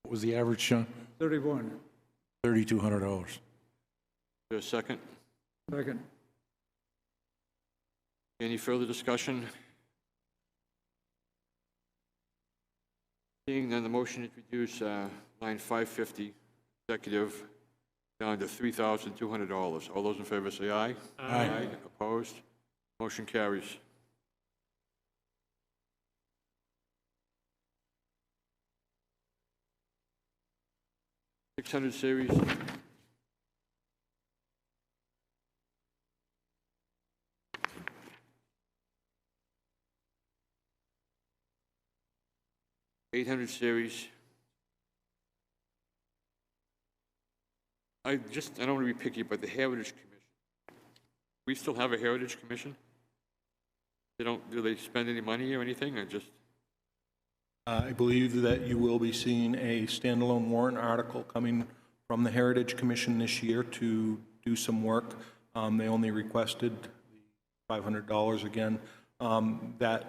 what was the average, Sean? 31. $3,200. Is there a second? Second. Any further discussion? Seeing none, the motion is reduce line 550, executive, down to $3,200. All those in favor say aye. Aye. Opposed? Motion carries. $600 series. $800 series. I don't want to be picky, but the Heritage Commission. We still have a Heritage Commission? Do they spend any money or anything, or just? I believe that you will be seeing a standalone warrant article coming from the Heritage Commission this year to do some work. They only requested $500 again. That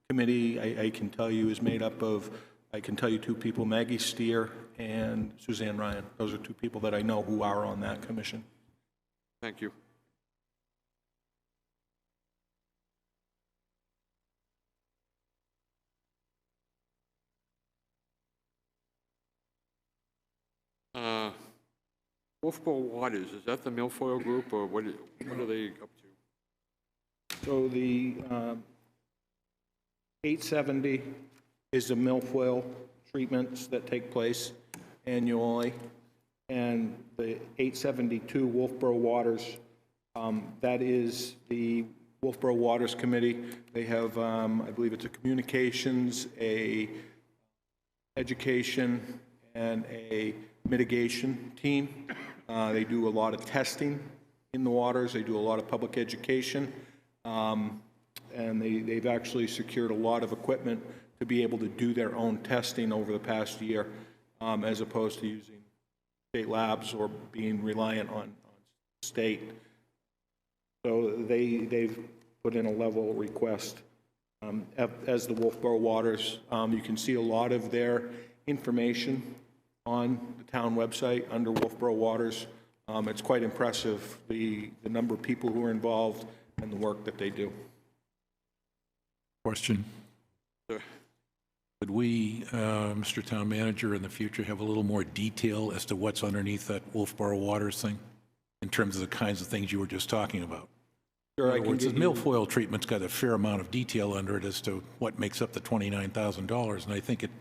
committee, I can tell you, is made up of, I can tell you two people, Maggie Steer and Suzanne Ryan. Those are two people that I know who are on that commission. Thank you. Wolfeboro Waters, is that the milfoil group, or what are they up to? So the 870 is the milfoil treatments that take place annually, and the 872 Wolfeboro Waters, that is the Wolfeboro Waters Committee. They have, I believe it's a communications, a education, and a mitigation team. They do a lot of testing in the waters. They do a lot of public education. And they've actually secured a lot of equipment to be able to do their own testing over the past year, as opposed to using state labs or being reliant on state. So they've put in a level request. As the Wolfeboro Waters, you can see a lot of their information on the town website under Wolfeboro Waters. It's quite impressive, the number of people who are involved and the work that they do. Question. Sure. Could we, Mr. Town Manager, in the future have a little more detail as to what's underneath that Wolfeboro Waters thing in terms of the kinds of things you were just talking about? Sure, In other words, the milfoil treatment's got a fair amount of detail under it as to what makes up the $29,000, and I think it,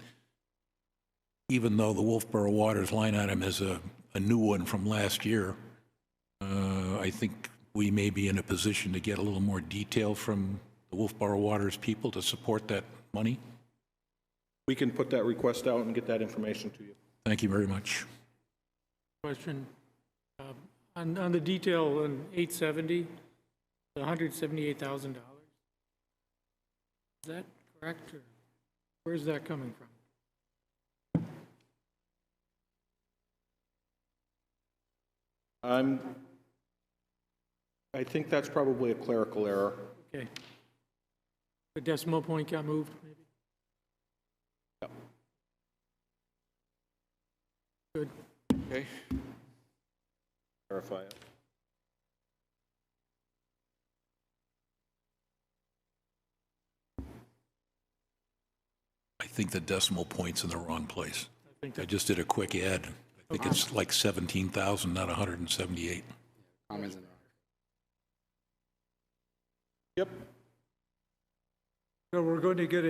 even though the Wolfeboro Waters line item is a new one from last year, I think we may be in a position to get a little more detail from the Wolfeboro Waters people to support that money. We can put that request out and get that information to you. Thank you very much. Question. On the detail in 870, the $178,000, is that correct, or where's that coming from? I think that's probably a clerical error. Okay. The decimal point got moved, maybe? Yep. Good. Okay. Verify it. I think the decimal point's in the wrong place. think I just did a quick add. I think it's like 17,000, not 178. Yep. So we're going to get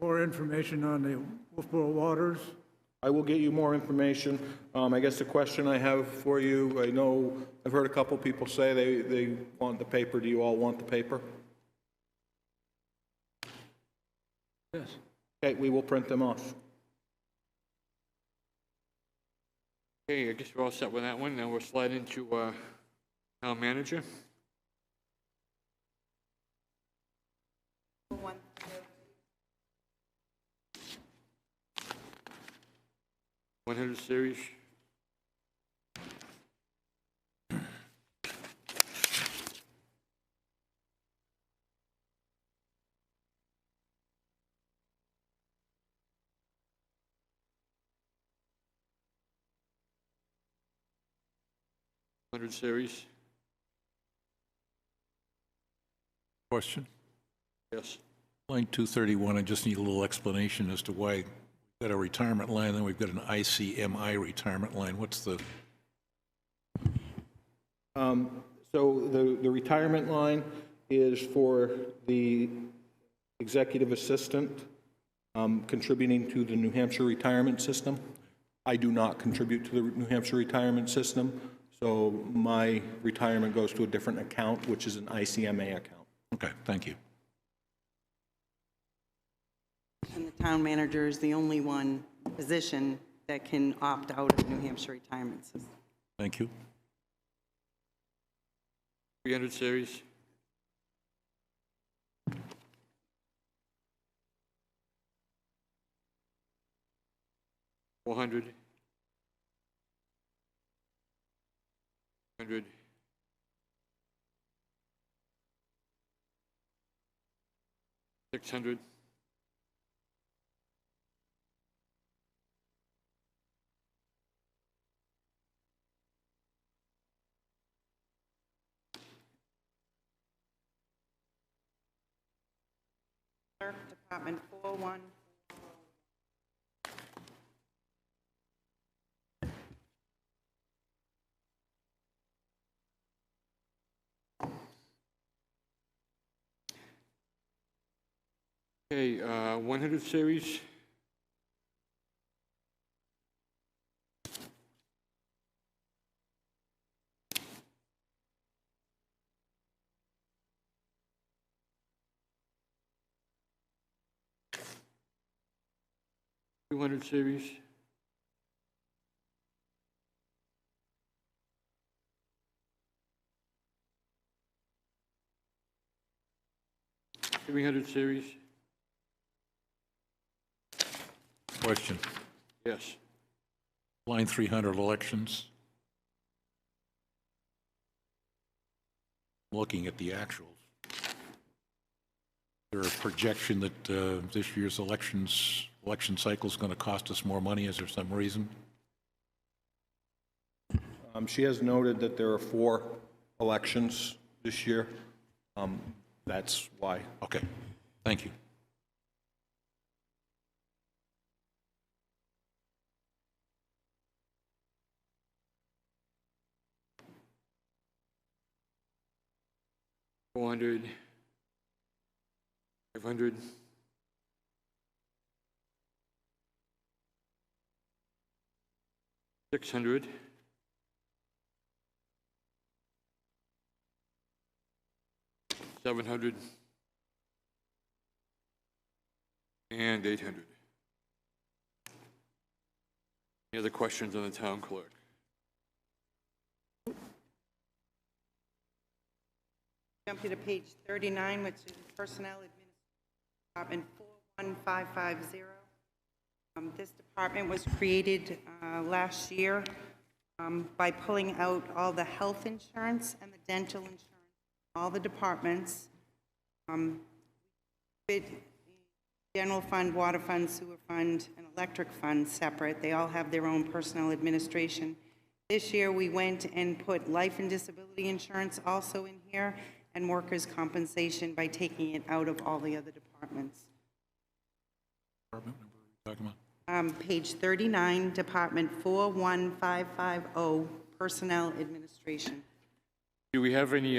more information on the Wolfeboro Waters. I will get you more information. I guess the question I have for you, I know I've heard a couple people say they want the paper. Do you all want the paper? Yes. Okay, we will print them off. Okay, I guess we're all set with that one. Now we'll slide into town manager. $100 series. Series. Question? Yes. Line 231, I just need a little explanation as to why we've got a retirement line, then we've got an ICMI retirement line. What's the... So the retirement line is for the executive assistant contributing to the New Hampshire retirement system. I do not contribute to the New Hampshire retirement system, so my retirement goes to a different account, which is an ICMA account. Okay, thank you. And the town manager is the only one position that can opt out of New Hampshire retirement system. Thank you. 300 series. $400. 400. $600. Clerk, Department 41. Okay, 100 series. $200 series. $300 series. Question. Yes. Line 300 elections. Looking at the actuals. Is there a projection that this year's election cycle is going to cost us more money? Is there some reason? She has noted that there are 4 elections this year. That's why. Okay, thank you. $400, $500, $600, $700, and $800. Any other questions on the town clerk? Jump to page 39, which is Personnel Department 41550. This department was created last year by pulling out all the health insurance and the dental insurance, all the departments. General fund, water fund, sewer fund, and electric fund separate. They all have their own personnel administration. This year, we went and put life and disability insurance also in here, and workers' compensation by taking it out of all the other departments. Department number are you talking about? Page 39, Department 41550, Personnel Administration. Do we have any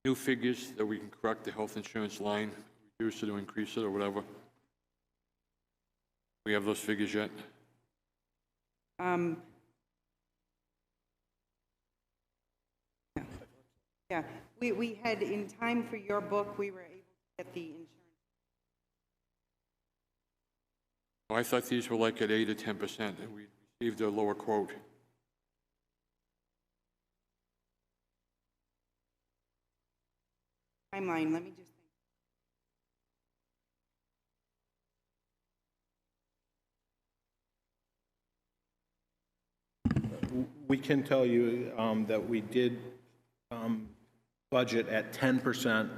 new figures that we can correct the health insurance line, reduce it or increase it or whatever? We have those figures yet? Yeah, we had, in time for your book, we were able to get the insurance. Oh, I thought these were like at 8 or 10%, and we received a lower quote. Timeline, let me just think. We can tell you that we did budget at 10%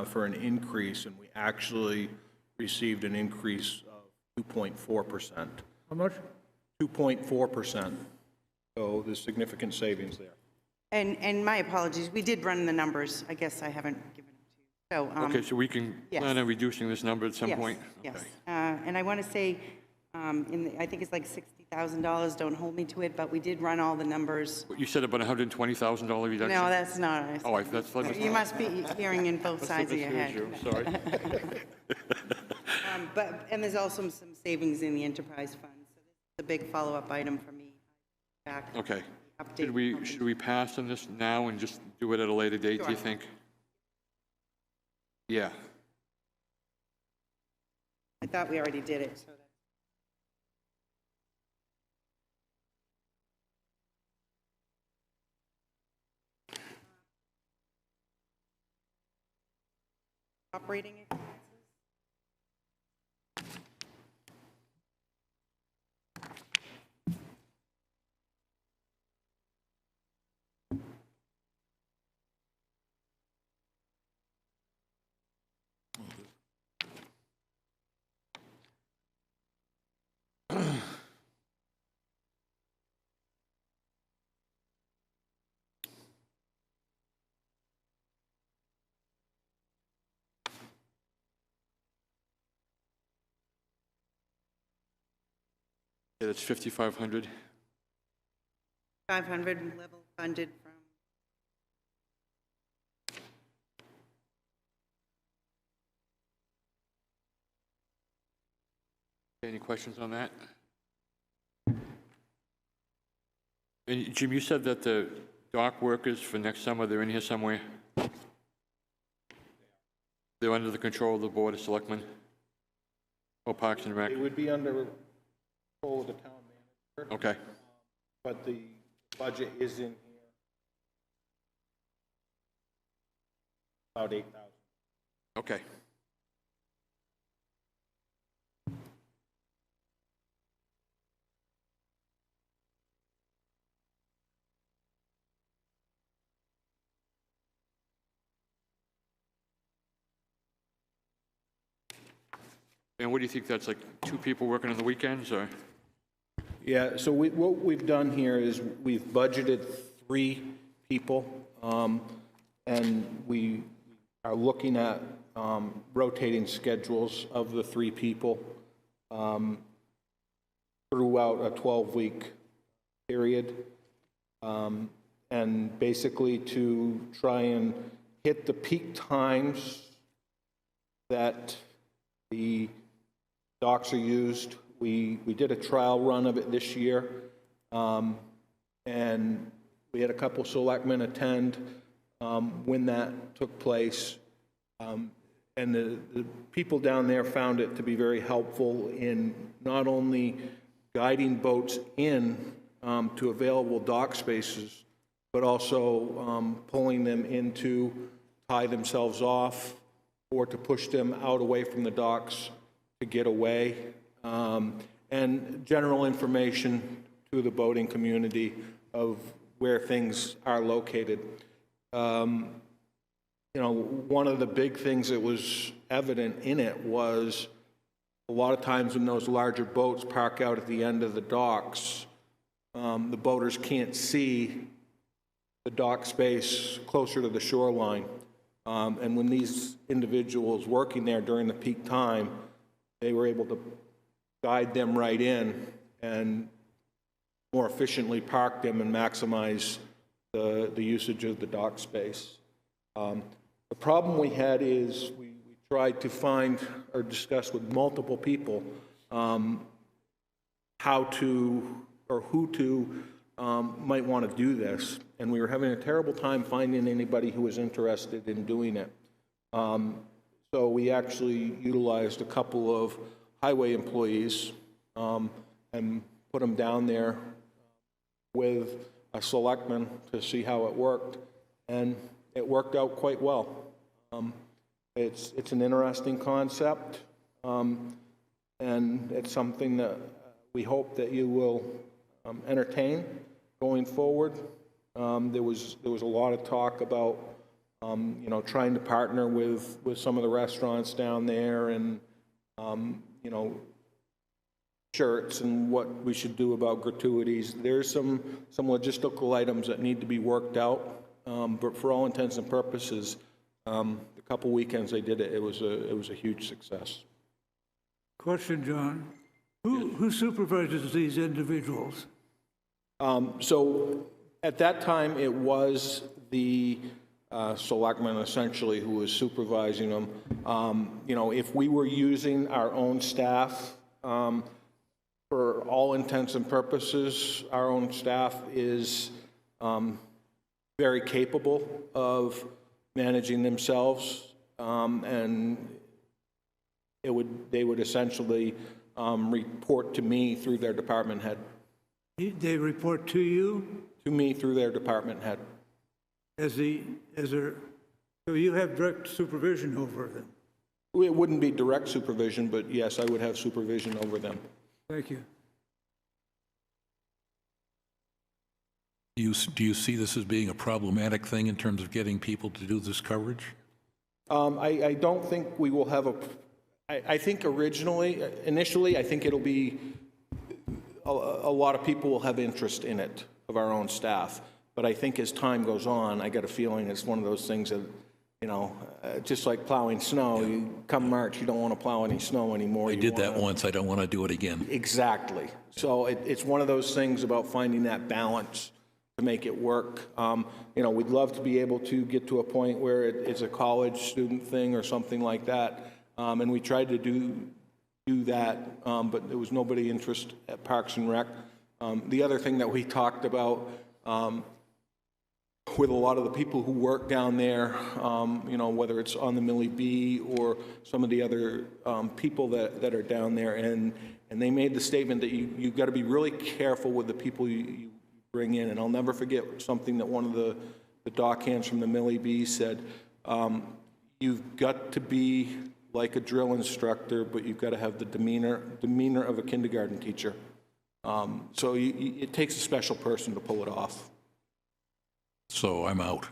for an increase, and we actually received an increase of 2.4%. How much? 2.4%. So there's significant savings there. And my apologies, we did run the numbers. I guess I haven't given them to you. So, Okay, so we can yes. plan on reducing this number at some yes, point? yes. Okay. And I want to say, I think it's like $60,000, don't hold me to it, but we did run all the numbers. You said about $120,000 reduction? No, that's not. Oh, that's... You must be hearing in both sides of your head. Sorry. And there's also some savings in the enterprise fund, so this is a big follow-up item for me. Back. Okay. Update. Should we pass on this now and just do it at a later date, do you Sure. think? Yeah. I thought we already did it, so that's... Operating expenses? Yeah, that's 5,500. 500 level funded from, Any questions on that? And Jim, you said that the dock workers for next summer, they're in here somewhere? They're under the control of the Board of Selectmen? Or Parks and Rec? It would be under control of the town manager. Okay. But the budget is in here. About 8,000. Okay. And what do you think, that's like 2 people working on the weekends, or? Yeah, so what we've done here is we've budgeted 3 people, and we are looking at rotating schedules of the 3 people throughout a 12-week period, and basically to try and hit the peak times that the docks are used. We did a trial run of it this year, and we had a couple selectmen attend when that took place. And the people down there found it to be very helpful in not only guiding boats in to available dock spaces, but also pulling them in to tie themselves off or to push them out away from the docks to get away, and general information to the boating community of where things are located. You know, one of the big things that was evident in it was a lot of times when those larger boats park out at the end of the docks, the boaters can't see the dock space closer to the shoreline. And when these individuals working there during the peak time, they were able to guide them right in and more efficiently park them and maximize the usage of the dock space. The problem we had is we tried to find or discuss with multiple people how to or who to might want to do this, and we were having a terrible time finding anybody who was interested in doing it. So we actually utilized a couple of highway employees and put them down there with a selectman to see how it worked, and it worked out quite well. It's an interesting concept, and it's something that we hope that you will entertain going forward. There was a lot of talk about you know, trying to partner with some of the restaurants down there, and you know, shirts and what we should do about gratuities. There's some logistical items that need to be worked out, but for all intents and purposes, the couple weekends they did it, it was a huge success. Question, John. Who supervises these individuals? So at that time, it was the selectman essentially who was supervising them. You know, if we were using our own staff, for all intents and purposes, our own staff is very capable of managing themselves, and they would essentially report to me through their department head. They report to you? To me through their department head. So you have direct supervision over them? It wouldn't be direct supervision, but yes, I would have supervision over them. Thank you. Do you see this as being a problematic thing in terms of getting people to do this coverage? I don't think we will have I think initially, I think it'll be, a lot of people will have interest in it, of our own staff. But I think as time goes on, I get a feeling it's one of those things that just like plowing snow. Come March, you don't want to plow any snow anymore. I did that once. I don't want to do it again. Exactly. So it's one of those things about finding that balance to make it work. We'd love to be able to get to a point where it's a college student thing or something like that. And we tried to do that, but there was nobody interested at Parks and Rec. The other thing that we talked about with a lot of the people who work down there, whether it's on the Millie B or some of the other people that are down there, and they made the statement that you've got to be really careful with the people you bring in. And I'll never forget something that one of the dock hands from the Millie B said, you've got to be like a drill instructor, but you've got to have the demeanor of a kindergarten teacher. So it takes a special person to pull it off. So I'm out.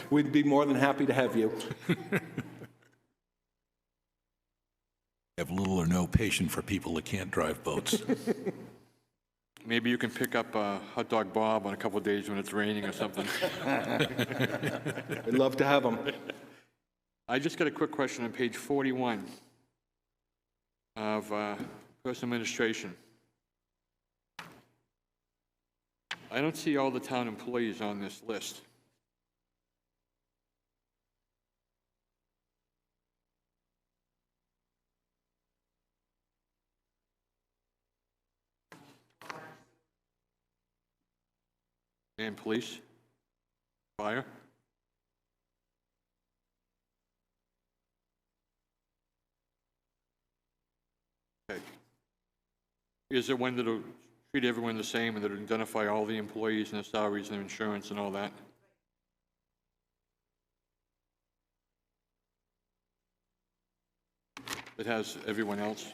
We'd be more than happy to have you. Have little or no patience for people that can't drive boats. Maybe you can pick up Hot Dog Bob on a couple of days when it's raining or something. I'd love to have them. I just got a quick question on page 41 of Personal Administration. I don't see all the town employees on this list. And police, fire. Okay. Is there one that'll treat everyone the same and that'll identify all the employees and their salaries and their insurance and all that? It has everyone else?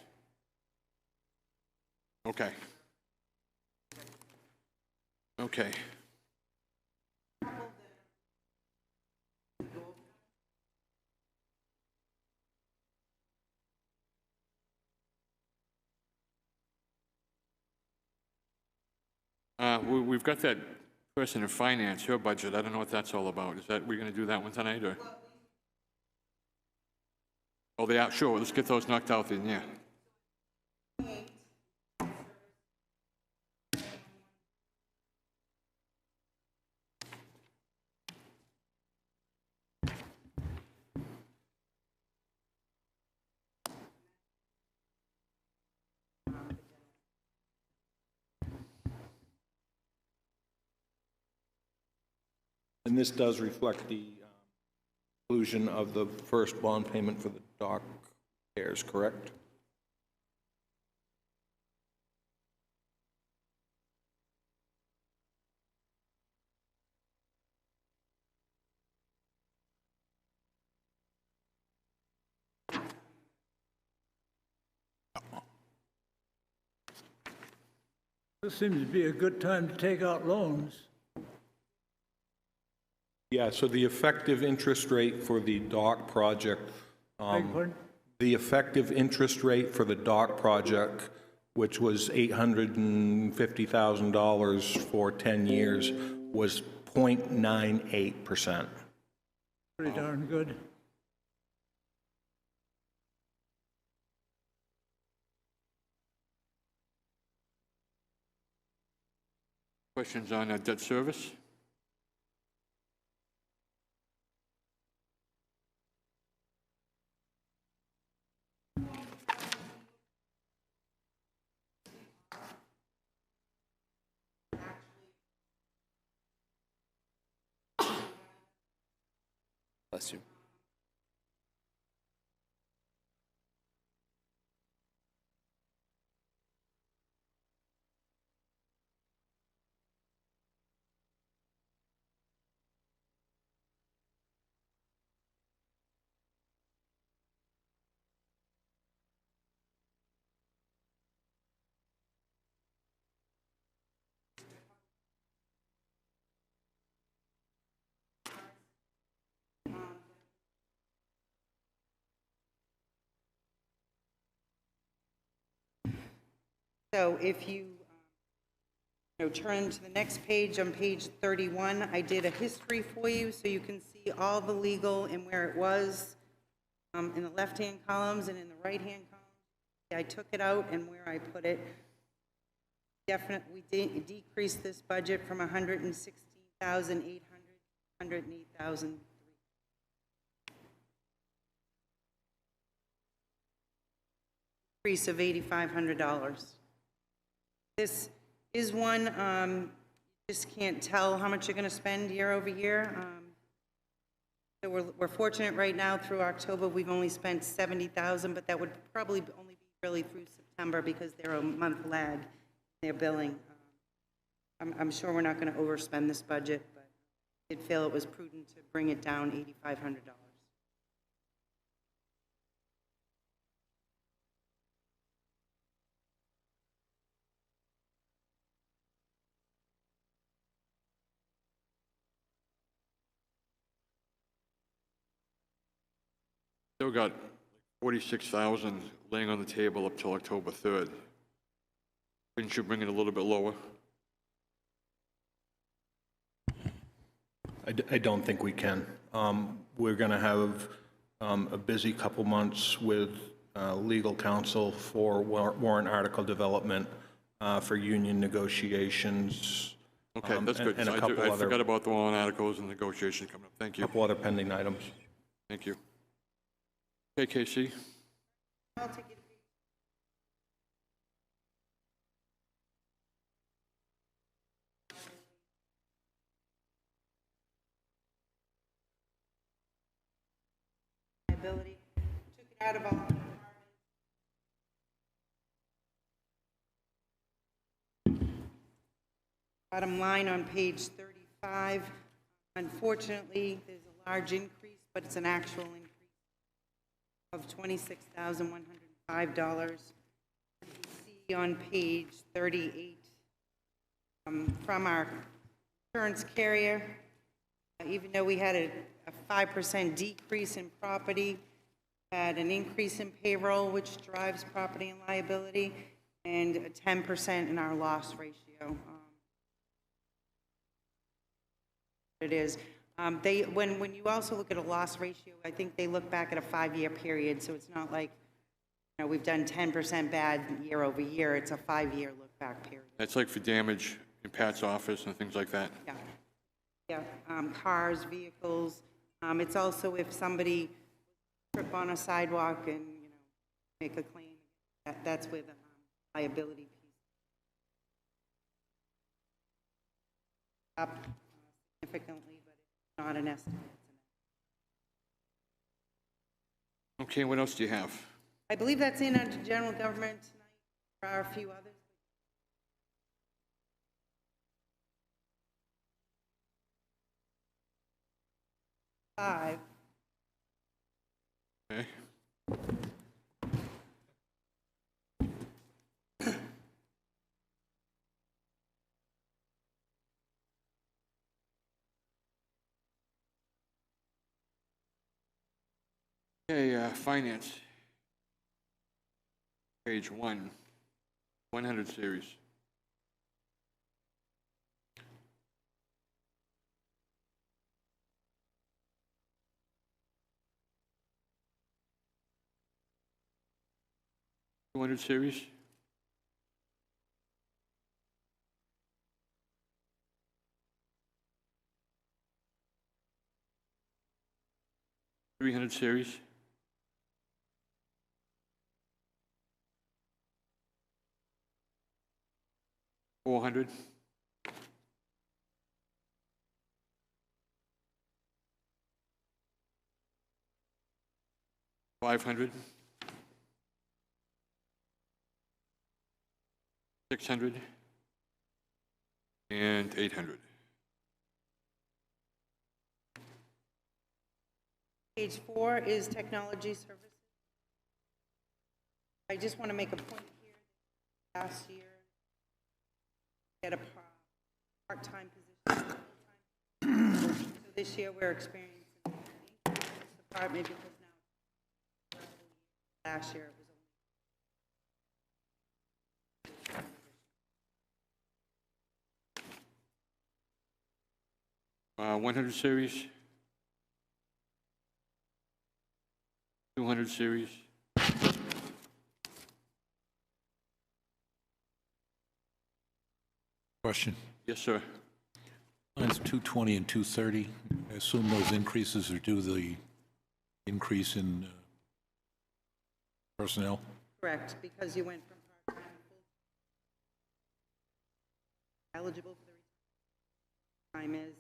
Okay. Okay. We've got that person in finance, her budget. I don't know what that's all about. Is that, we're going to do that one tonight, or? Oh, they are, sure, let's get those knocked out then, yeah. And this does reflect the inclusion of the first bond payment for the dock repairs, correct? This seems to be a good time to take out loans. Yeah, so the effective interest rate for the dock project, the effective interest rate for the dock project, which was $850,000 for 10 years, was 0.98%. Pretty darn good. Questions on debt service? Bless you. So if you turn to the next page, on page 31, I did a history for you, so you can see all the legal and where it was in the left-hand columns and in the right-hand columns. I took it out and where I put it. Definitely decreased this budget from 116,800 to 108,000. Increase of $8,500. This is one, you just can't tell how much you're going to spend year over year. So we're fortunate right now through October, we've only spent 70,000, but that would probably only be really through September because they're a month lag in their billing. I'm sure we're not going to overspend this budget, but I did feel it was prudent to bring it down $8,500. Still got 46,000 laying on the table up till October 3rd. Couldn't you bring it a little bit lower? I don't think we can. We're going to have a busy couple months with legal counsel for warrant article development, for union negotiations. Okay, that's good. And a I couple other, forgot about the warrant articles and negotiations coming up. Thank you. couple other pending items. Thank you. Okay, Casey. I'll take it. Liability. Took it out of all. Bottom line on page 35. Unfortunately, there's a large increase, but it's an actual increase of $26,105. You see on page 38 from our insurance carrier, even though we had a 5% decrease in property, had an increase in payroll, which drives property and liability, and a 10% in our loss ratio. It is. When you also look at a loss ratio, I think they look back at a 5-year period, so it's not like, we've done 10% bad year over year. It's a 5-year look-back period. That's like for damage in Pat's office and things like that. Yeah. Cars, vehicles. It's also if somebody trip on a sidewalk and, make a claim. That's where the liability piece up significantly, but it's not an estimate. Okay, what else do you have? I believe that's in under general government tonight. There are a few others. Five. Okay. Okay, finance. Page 1, 100 series. $200 series. $300 series. $400. $500. $600 and $800. Page 4 is technology services. I just want to make a point here. Last year, we had a part-time position. So this year, we're experiencing an increase in this department because now, last year, it was only. 100 series, 200 series, Question. yes, sir. Lines 220 and 230, I assume those increases are due to the increase in personnel? Correct, because you went from part-time to full eligible for the time is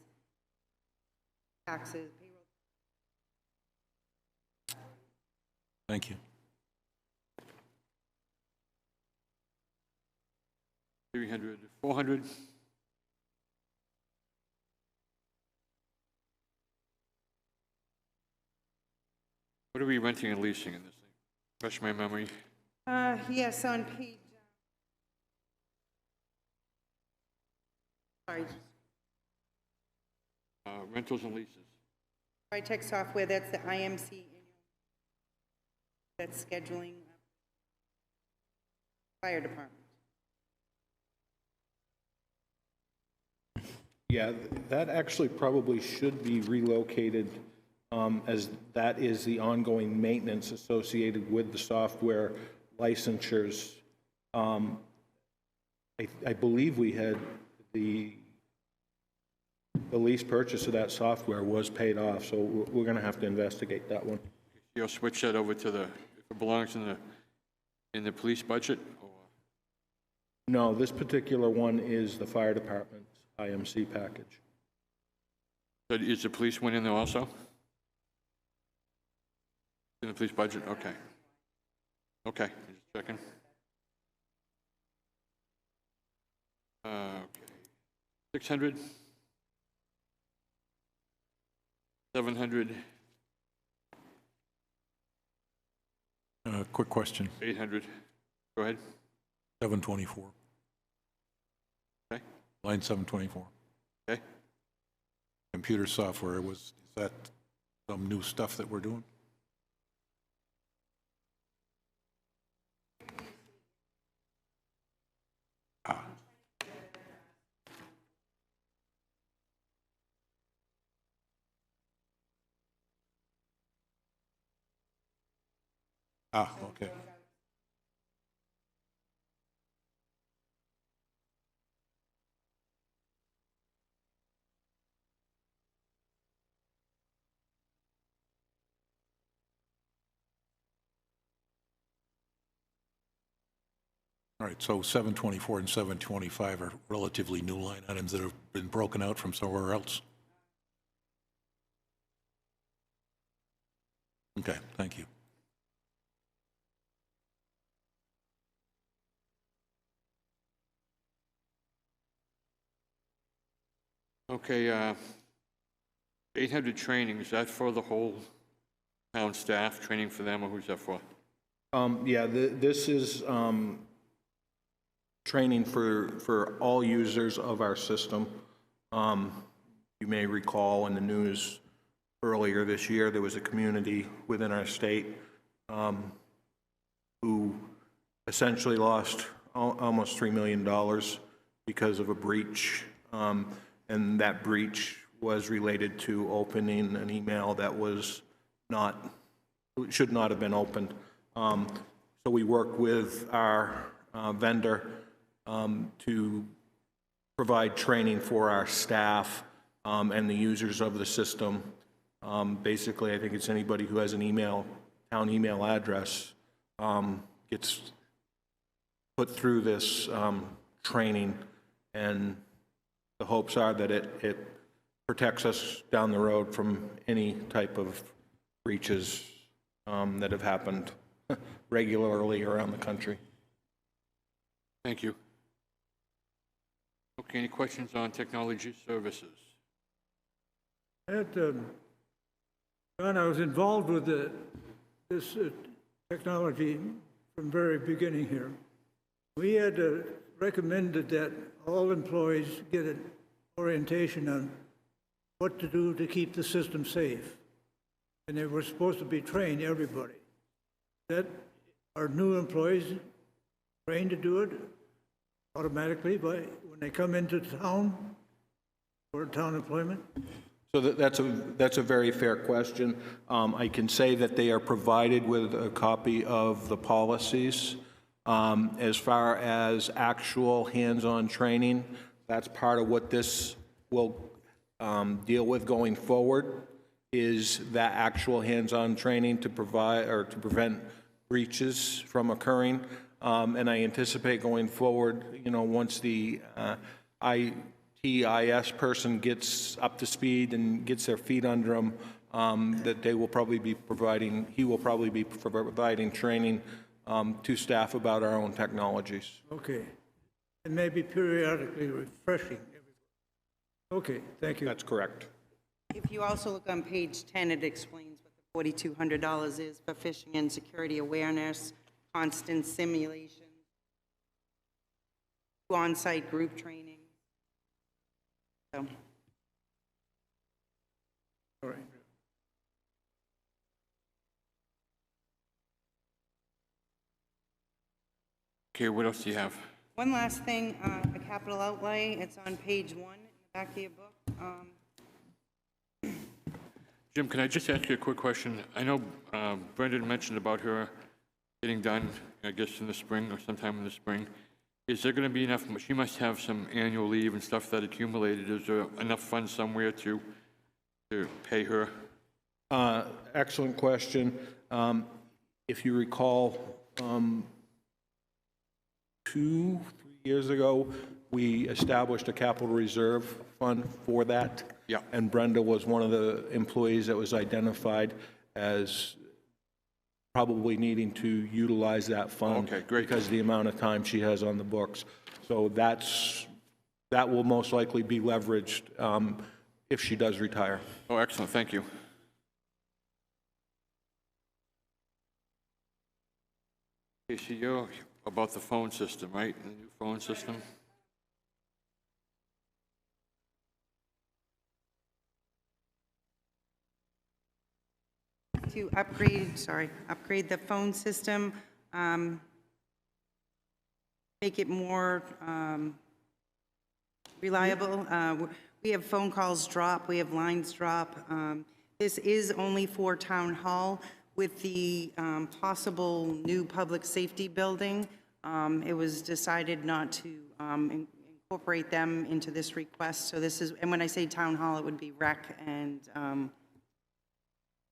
taxes, payroll. Thank you. 300, 400, what are we renting and leasing in this thing? Refresh my memory. Yes, on page, sorry, Rentals and leases. Tech software, that's the IMC annual. That's scheduling fire department. Yeah, that actually probably should be relocated, as that is the ongoing maintenance associated with the software licensures. I believe we had the lease purchase of that software was paid off, so we're going to have to investigate that one. You'll switch that over to the, if it belongs in the police budget? Or? No, this particular one is the fire department's IMC package. So is the police one in there also? In the police budget? Okay. Okay, just checking. Okay. 600? 700? Quick question. 800? Go ahead. 724. Okay. Line 724. Okay. Computer software, is that some new stuff that we're doing? Okay. All right, so 724 and 725 are relatively new line items that have been broken out from somewhere else. Okay, thank you. Okay, 800 training, is that for the whole town staff, training for them, or who's that for? Yeah, this is training for all users of our system. You may recall in the news earlier this year, there was a community within our state who essentially lost almost $3 million because of a breach. And that breach was related to opening an email that was not, should not have been opened. So we work with our vendor to provide training for our staff and the users of the system. Basically, I think it's anybody who has an email, town email address, gets put through this training, and the hopes are that it protects us down the road from any type of breaches that have happened regularly around the country. Thank you. Okay, any questions on technology services? John, I was involved with this technology from the very beginning here. We had recommended that all employees get an orientation on what to do to keep the system safe. And they were supposed to be trained, everybody. That our new employees trained to do it automatically when they come into town, for town employment? So that's a very fair question. I can say that they are provided with a copy of the policies. As far as actual hands-on training, that's part of what this will deal with going forward, is that actual hands-on training to provide or to prevent breaches from occurring. And I anticipate going forward, once the ITIS person gets up to speed and gets their feet under them, that he will probably be providing training to staff about our own technologies. Okay. And maybe periodically refreshing. Okay, thank you. That's correct. If you also look on page 10, it explains what the $4,200 is for phishing and security awareness, constant simulation, on-site group training. So. All right. Okay, what else do you have? One last thing, a capital outlay, it's on page 1 in the back of your book. Jim, can I just ask you a quick question? I know Brendan mentioned about her getting done, I guess, in the spring or sometime in the spring. Is there going to be enough? She must have some annual leave and stuff that accumulated. Is there enough funds somewhere to pay her? Excellent question. If you recall, 2-3 years ago, we established a capital reserve fund for that. Yeah. And Brenda was one of the employees that was identified as probably needing to utilize that fund. Okay, great. Because of the amount of time she has on the books. So that will most likely be leveraged if she does retire. Oh, excellent. Thank you. Okay, so you're about the phone system, right? The new phone system? To upgrade the phone system, make it more reliable. We have phone calls drop, we have lines drop. This is only for town hall. With the possible new public safety building, it was decided not to incorporate them into this request. So this is, and when I say town hall, it would be rec and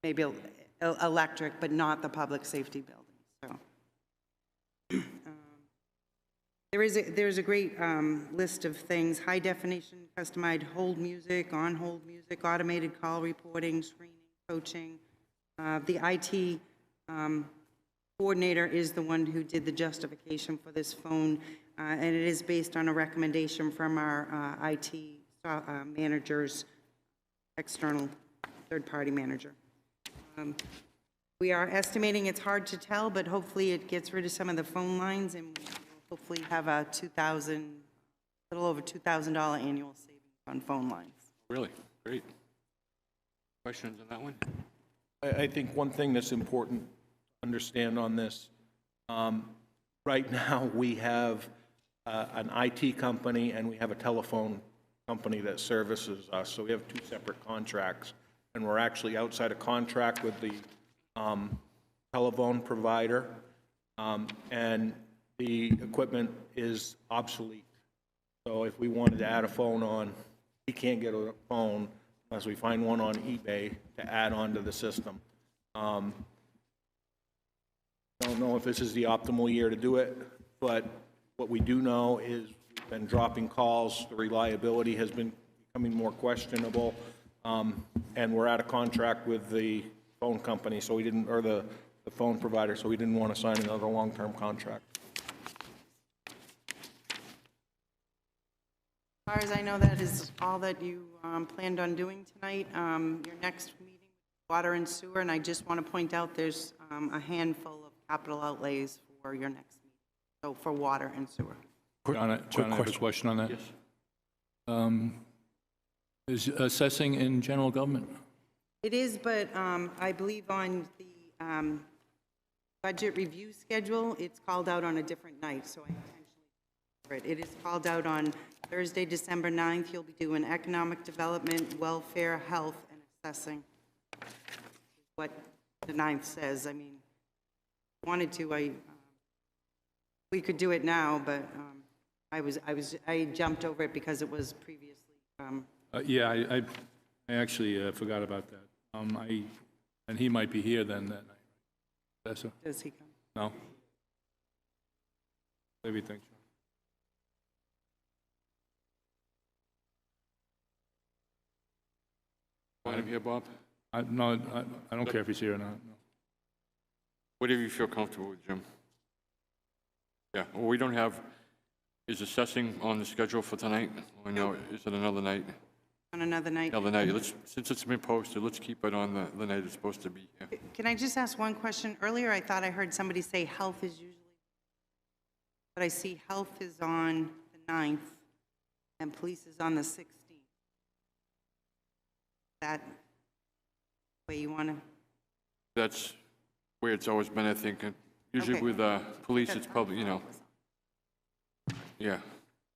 maybe electric, but not the public safety building. So there's a great list of things: high definition, customized hold music, on hold music, automated call reporting, screening, coaching. The IT coordinator is the one who did the justification for this phone, and it is based on a recommendation from our IT manager's external third-party manager. We are estimating, it's hard to tell, but hopefully it gets rid of some of the phone lines, and we'll hopefully have a little over $2,000 annual savings on phone lines. Really? Great. Questions on that one? I think one thing that's important to understand on this, right now we have an IT company and we have a telephone company that services us. So we have 2 separate contracts, and we're actually outside a contract with the telephone provider, and the equipment is obsolete. So if we wanted to add a phone on, we can't get a phone unless we find one on eBay to add on to the system. I don't know if this is the optimal year to do it, but what we do know is we've been dropping calls, the reliability has been becoming more questionable, and we're out of contract with the phone company, so we didn't, or the phone provider, so we didn't want to sign another long-term contract. As far as I know, that is all that you planned on doing tonight. Your next meeting, water and sewer, and I just want to point out there's a handful of capital outlays for your next meeting, so for water and sewer. John, I have a question on that. Yes. Is assessing in general government? It is, but I believe on the budget review schedule, it's called out on a different night, so I intentionally, it is called out on Thursday, December 9th, you'll be doing economic development, welfare, health, and assessing. What the 9th says. I mean, wanted to, we could do it now, but I jumped over it because it was previously. Yeah, I actually forgot about that. And he might be here then that night. That's a, Does he come? no? Maybe think so. Want him here, Bob? No, I don't care if he's here or not. No. Whatever you feel comfortable with, Jim. Yeah, well, we don't have, is assessing on the schedule for tonight? Or no, is it another night? On another night? Another night. Since it's been posted, let's keep it on the night it's supposed to be. Yeah. Can I just ask one question? Earlier, I thought I heard somebody say health is usually, but I see health is on the 9th and police is on the 16th. That way you want to? That's where it's always been, I think. Usually Okay. with police, it's probably, you know. Yeah,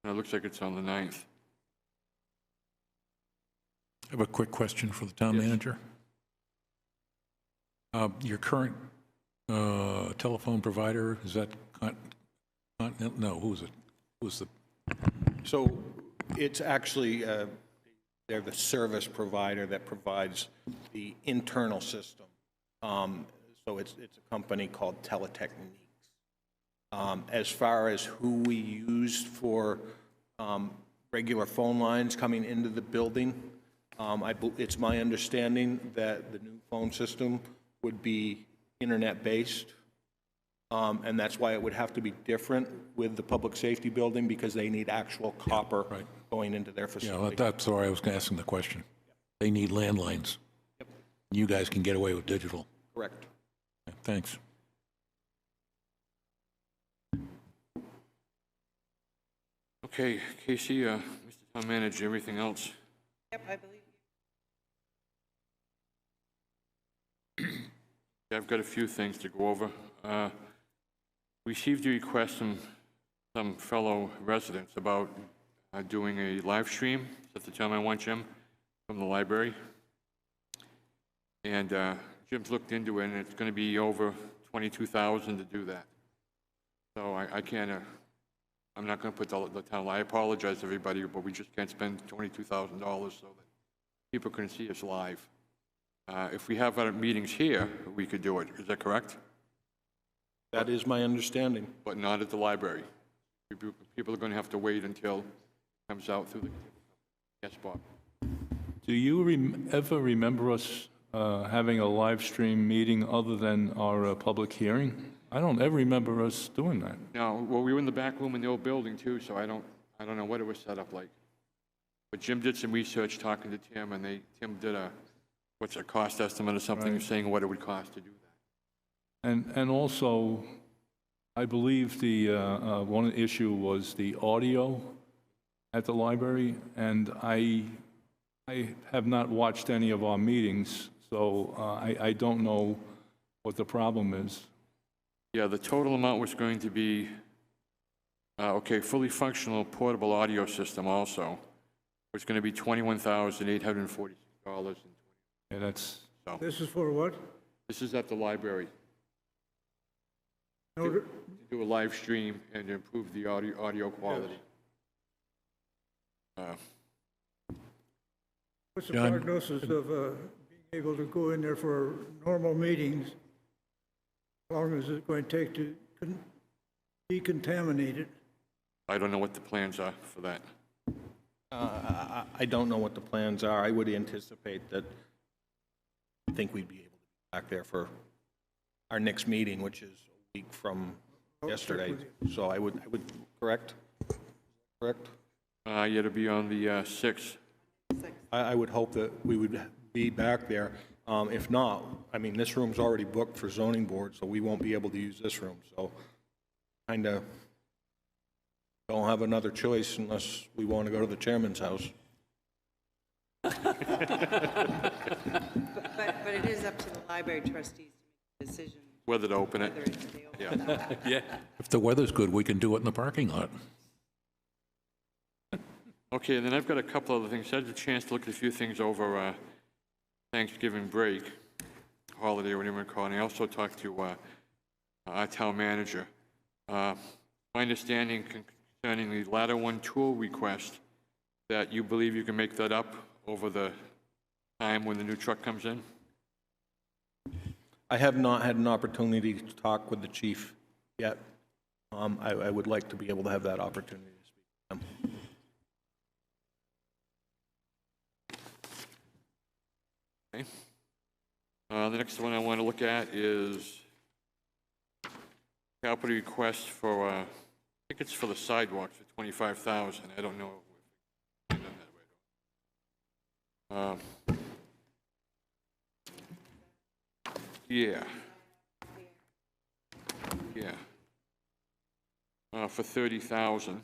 it looks like it's on the 9th. I have a quick question for the town manager. Your current telephone provider, is that Continental? No, who is it? Who's the? So it's actually, they're the service provider that provides the internal system. So it's a company called Teletechniques. As far as who we use for regular phone lines coming into the building, it's my understanding that the new phone system would be internet-based, and that's why it would have to be different with the public safety building, because they need actual copper going into their facility. Yeah, that's why I was asking the question. They need landlines. Yep. You guys can get away with digital. Correct. Yeah, thanks. Okay, Casey, Mr. Town Manager, everything else? Yep, I believe. Yeah, I've got a few things to go over. Received a request from some fellow residents about doing a live stream at the time I want Jim from the library. And Jim's looked into it, and it's going to be over $22,000 to do that. So I can't, I'm not going to put the town, I apologize to everybody, but we just can't spend $22,000 so that people can see us live. If we have our meetings here, we could do it. Is that correct? That is my understanding. But not at the library. People are going to have to wait until it comes out through the... Yes, Bob? Do you ever remember us having a live stream meeting other than our public hearing? I don't ever remember us doing that. No, well, we were in the back room in the old building too, so I don't know what it was set up like. But Jim did some research talking to Tim, and Tim did a cost estimate or something, Right. saying what it would cost to do that. And also, I believe the one issue was the audio at the library, and I have not watched any of our meetings, so I don't know what the problem is. Yeah, the total amount was going to be, okay, fully functional portable audio system also was going to be $21,846. Yeah, that's... So, This is for what? this is at the library. No, To do a live stream and improve the audio quality. what's the John? prognosis of being able to go in there for normal meetings? How long is it going to take to decontaminate it? I don't know what the plans are for that. I don't know what the plans are. I would anticipate that, I think we'd be able to be back there for our next meeting, which is a week from yesterday. So I would, correct? Correct? Yeah, it'll be on the 6th. I would hope that we would be back there. If not, I mean, this room's already booked for zoning board, so we won't be able to use this room. So kind of don't have another choice unless we want to go to the chairman's house. But it is up to the library trustees to make the decision Whether to open it. whether they open it. Yeah. If the weather's good, we can do it in the parking lot. Okay, and then I've got a couple other things. I had a chance to look at a few things over Thanksgiving break, holiday, whatever you call it. And I also talked to our town manager. My understanding concerning the Ladder 1 tool request, that you believe you can make that up over the time when the new truck comes in? I have not had an opportunity to talk with the chief yet. I would like to be able to have that opportunity to speak to him. Okay. The next one I want to look at is capital request for, I think it's for the sidewalks for $25,000. I don't know if we've done that right. Yeah. For $30,000.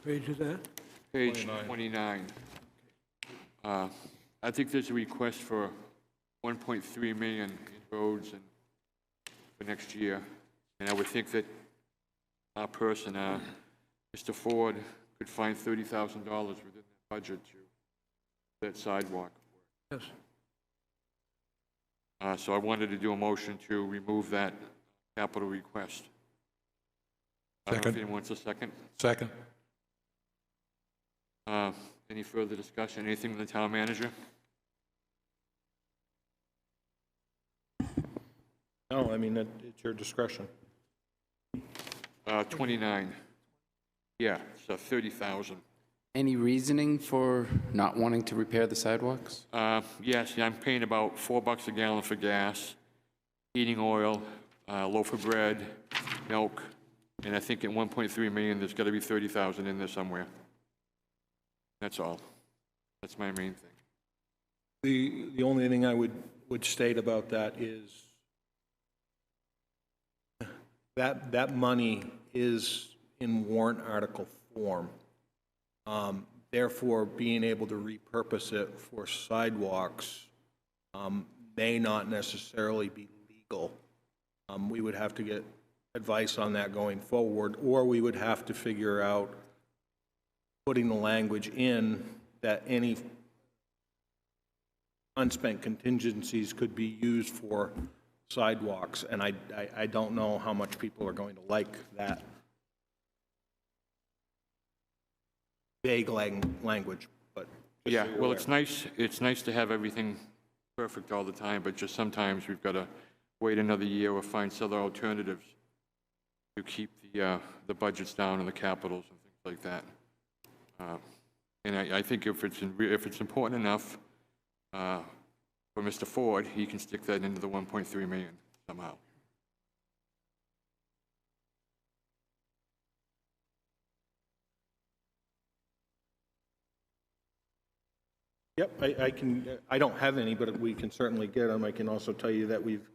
Page is that? Page 29. I think there's a request for 1.3 million in roads and for next year. And I would think that our person, Mr. Ford, could find $30,000 within that budget to that sidewalk. Yes. So I wanted to do a motion to remove that capital request. I don't know if anyone wants a second. Second. Any further discussion? Anything from the town manager? No, I mean, it's your discretion. 29. Yeah, so 30,000. Any reasoning for not wanting to repair the sidewalks? Yes, I'm paying about $4 a gallon for gas, heating oil, loaf of bread, milk, and I think at 1.3 million, there's got to be 30,000 in there somewhere. That's all. That's my main thing. The only thing I would state about that is that money is in warrant article form. Therefore, being able to repurpose it for sidewalks may not necessarily be legal. We would have to get advice on that going forward, or we would have to figure out putting the language in that any unspent contingencies could be used for sidewalks, and I don't know how much people are going to like that vague language, but yeah, well, it's nice to have everything perfect all the time, but just sometimes we've got to wait another year or find some other alternatives to keep the budgets down and the capitals and things like that. And I think if it's important enough for Mr. Ford, he can stick that into the 1.3 million somehow. Yep, I don't have any, but we can certainly get them. I can also tell you that we've,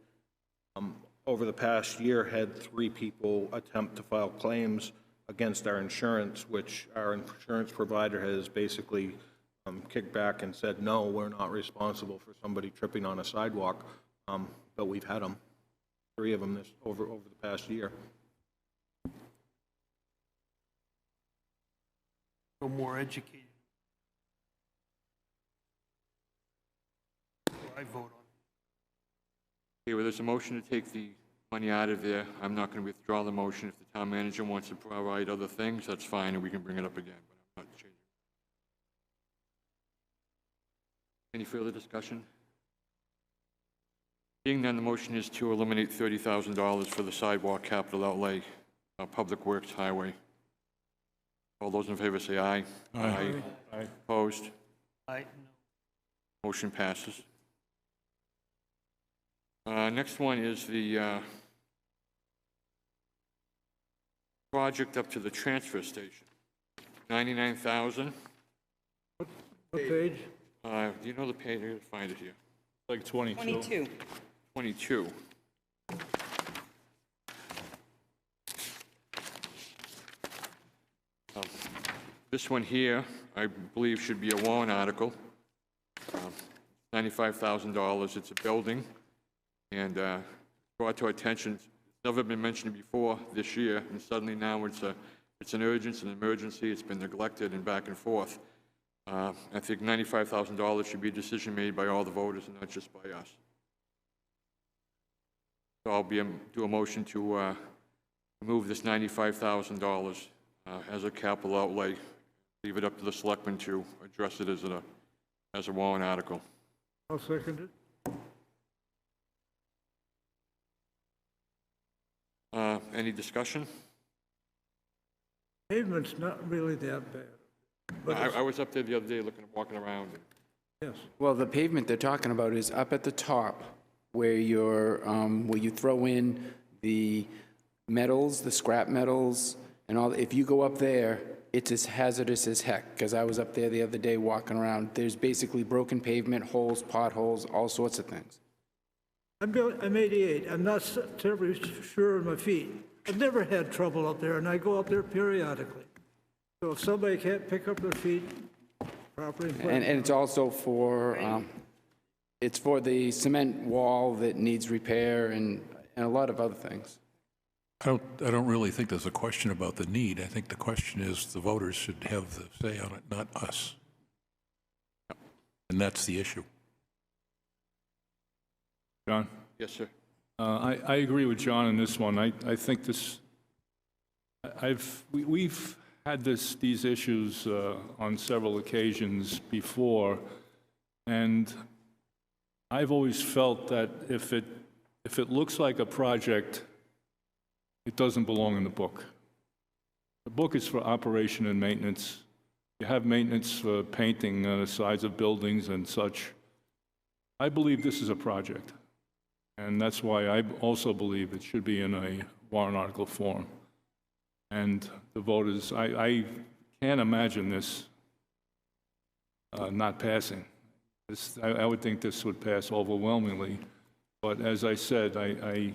over the past year, had 3 people attempt to file claims against our insurance, which our insurance provider has basically kicked back and said, no, we're not responsible for somebody tripping on a sidewalk, but we've had them, 3 of them over the past year. Go more educated. I vote on. Okay, well, there's a motion to take the money out of there. I'm not going to withdraw the motion. If the town manager wants to provide other things, that's fine, and we can bring it up again, but I'm not changing. Any further discussion? Being none, the motion is to eliminate $30,000 for the sidewalk capital outlay, Public Works Highway. All those in favor say aye. Aye. Aye. Opposed? Aye. Motion passes. Next one is the project up to the transfer station. 99,000. What page? Do you know the page? I'm going to find it here. Like 22. 22. 22. This one here, I believe, should be a warrant article. $95,000. It's a building, and brought to our attention, it's never been mentioned before this year, and suddenly now it's an urgency, an emergency, it's been neglected and back and forth. I think $95,000 should be a decision made by all the voters and not just by us. So I'll do a motion to move this $95,000 as a capital outlay, leave it up to the selectmen to address it as a warrant article. I'll second it. Any discussion? Pavement's not really that bad. But I was up there the other day walking around. yes, Well, the pavement they're talking about is up at the top where where you throw in the metals, the scrap metals, and all. If you go up there, it's as hazardous as heck, because I was up there the other day walking around. There's basically broken pavement, holes, potholes, all sorts of things. I'm 88. I'm not terribly sure of my feet. I've never had trouble up there, and I go up there periodically. So if somebody can't pick up their feet properly, And it's also for, it's for the cement wall that needs repair and a lot of other things. I don't really think there's a question about the need. I think the question is the voters should have the say on it, not us. And that's the issue. John? Yes, sir. I agree with John on this one. I think this, we've had these issues on several occasions before, and I've always felt that if it looks like a project, it doesn't belong in the book. The book is for operation and maintenance. You have maintenance for painting the sides of buildings and such. I believe this is a project, and that's why I also believe it should be in a warrant article form. And the voters, I can't imagine this not passing. I would think this would pass overwhelmingly, but as I said, I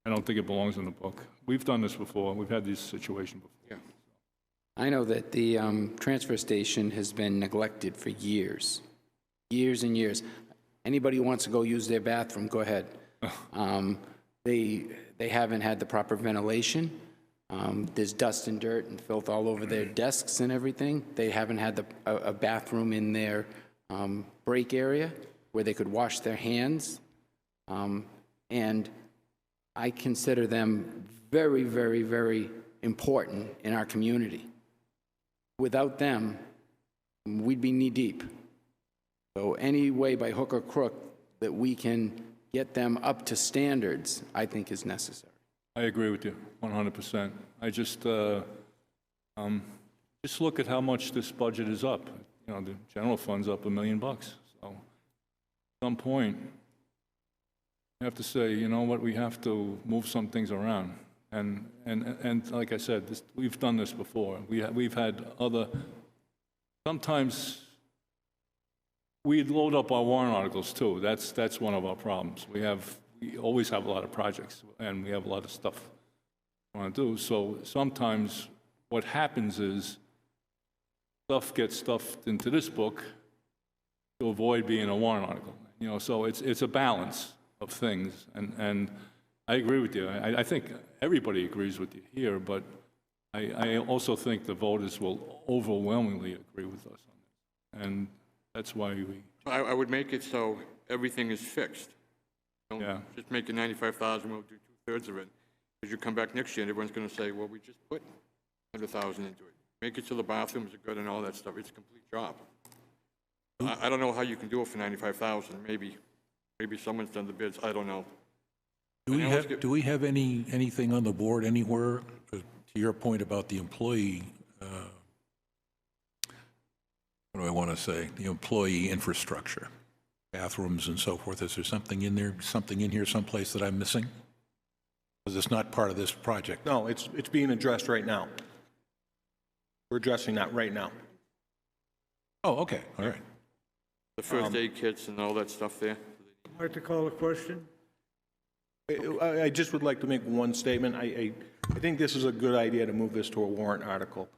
don't think it belongs in the book. We've done this before. We've had this situation before. Yeah. I know that the transfer station has been neglected for years, years and years. Anybody who wants to go use their bathroom, go ahead. They haven't had the proper ventilation. There's dust and dirt and filth all over their desks and everything. They haven't had a bathroom in their break area where they could wash their hands. And I consider them very, very, very important in our community. Without them, we'd be knee-deep. So any way by hook or crook that we can get them up to standards, I think is necessary. I agree with you 100%. I just look at how much this budget is up. You know, the general fund's up $1 million. So at some point, you have to say, you know what, we have to move some things around. And like I said, we've done this before. We've had other, sometimes we load up our warrant articles too. That's one of our problems. We always have a lot of projects and we have a lot of stuff we want to do. So sometimes what happens is stuff gets stuffed into this book to avoid being a warrant article. You know, so it's a balance of things. And I agree with you. I think everybody agrees with you here, but I also think the voters will overwhelmingly agree with us on this. And that's why we... I would make it so everything is fixed. Don't just make it 95,000, we'll do 2/3 of it. Because you come back next year and everyone's going to say, well, we just put 100,000 into it. Make it so the bathrooms are good and all that stuff. It's a complete job. I don't know how you can do it for 95,000. Maybe someone's done the bids. I don't know. Do we have anything on the board anywhere, to your point about the employee, what do I want to say, the employee infrastructure, bathrooms and so forth? Is there something in there, something in here someplace that I'm missing? Because it's not part of this project. No, it's being addressed right now. We're addressing that right now. Oh, okay, all right. The first aid kits and all that stuff there. I'd like to call a question. I just would like to make one statement. I think this is a good idea to move this to a warrant article.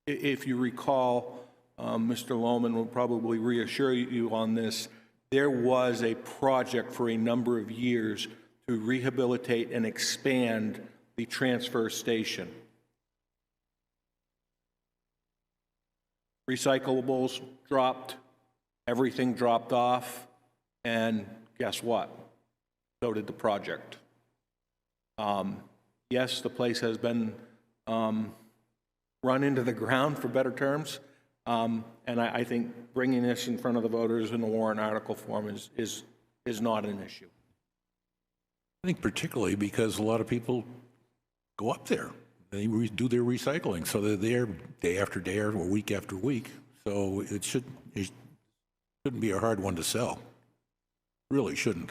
If you recall, Mr. Lohman will probably reassure you on this, there was a project for a number of years to rehabilitate and expand the transfer station. Recyclables dropped, everything dropped off, and guess what? So did the project. Yes, the place has been run into the ground, for better terms, and I think bringing this in front of the voters in the warrant article form is not an issue. I think particularly because a lot of people go up there. They do their recycling, so they're there day after day or week after week. So it shouldn't be a hard one to sell. Really shouldn't.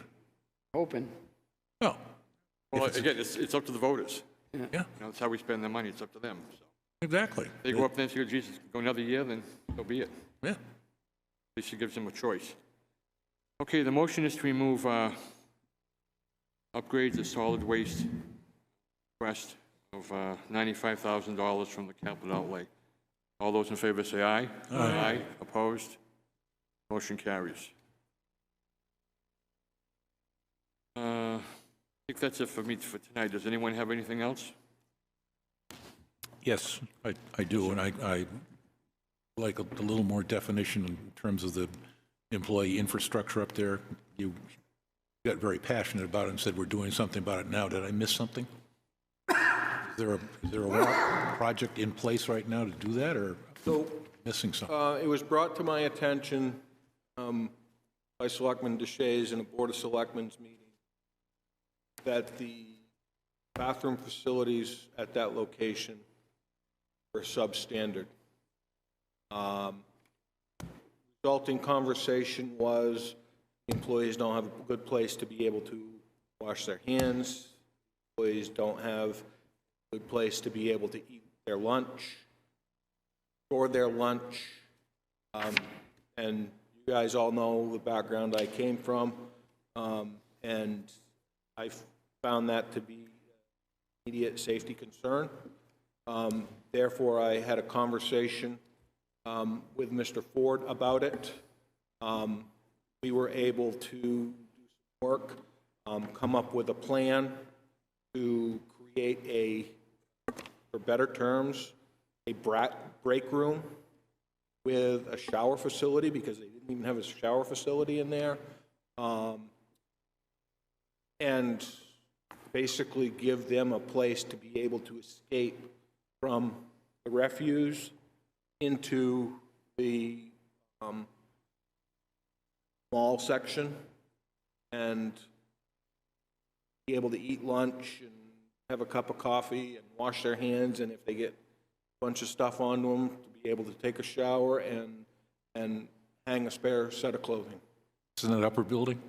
Open. No. Well, again, it's up to the voters. Yeah. You know, that's how we spend their money. It's up to them. So Exactly. if they go up there and say, Jesus, go another year, then so be it. Yeah. At least it gives them a choice. Okay, the motion is to remove upgrades of solid waste request of $95,000 from the capital outlay. All those in favor say aye. Aye. Opposed? Motion carries. I think that's it for me for tonight. Does anyone have anything else? Yes, I do, and I like a little more definition in terms of the employee infrastructure up there. You got very passionate about it and said we're doing something about it now. Did I miss something? Is there a project in place right now to do that, or missing something? It was brought to my attention by Selectman Deshays in a Board of Selectmen's meeting that the bathroom facilities at that location are substandard. Resulting conversation was employees don't have a good place to be able to wash their hands. Employees don't have a good place to be able to eat their lunch, store their lunch. And you guys all know the background I came from, and I found that to be an immediate safety concern. Therefore, I had a conversation with Mr. Ford about it. We were able to do some work, come up with a plan to create for better terms, a break room with a shower facility, because they didn't even have a shower facility in there, and basically give them a place to be able to escape from the refuse into the mall section and be able to eat lunch and have a cup of coffee and wash their hands, and if they get a bunch of stuff onto them, to be able to take a shower and hang a spare set of clothing. Isn't it upper building?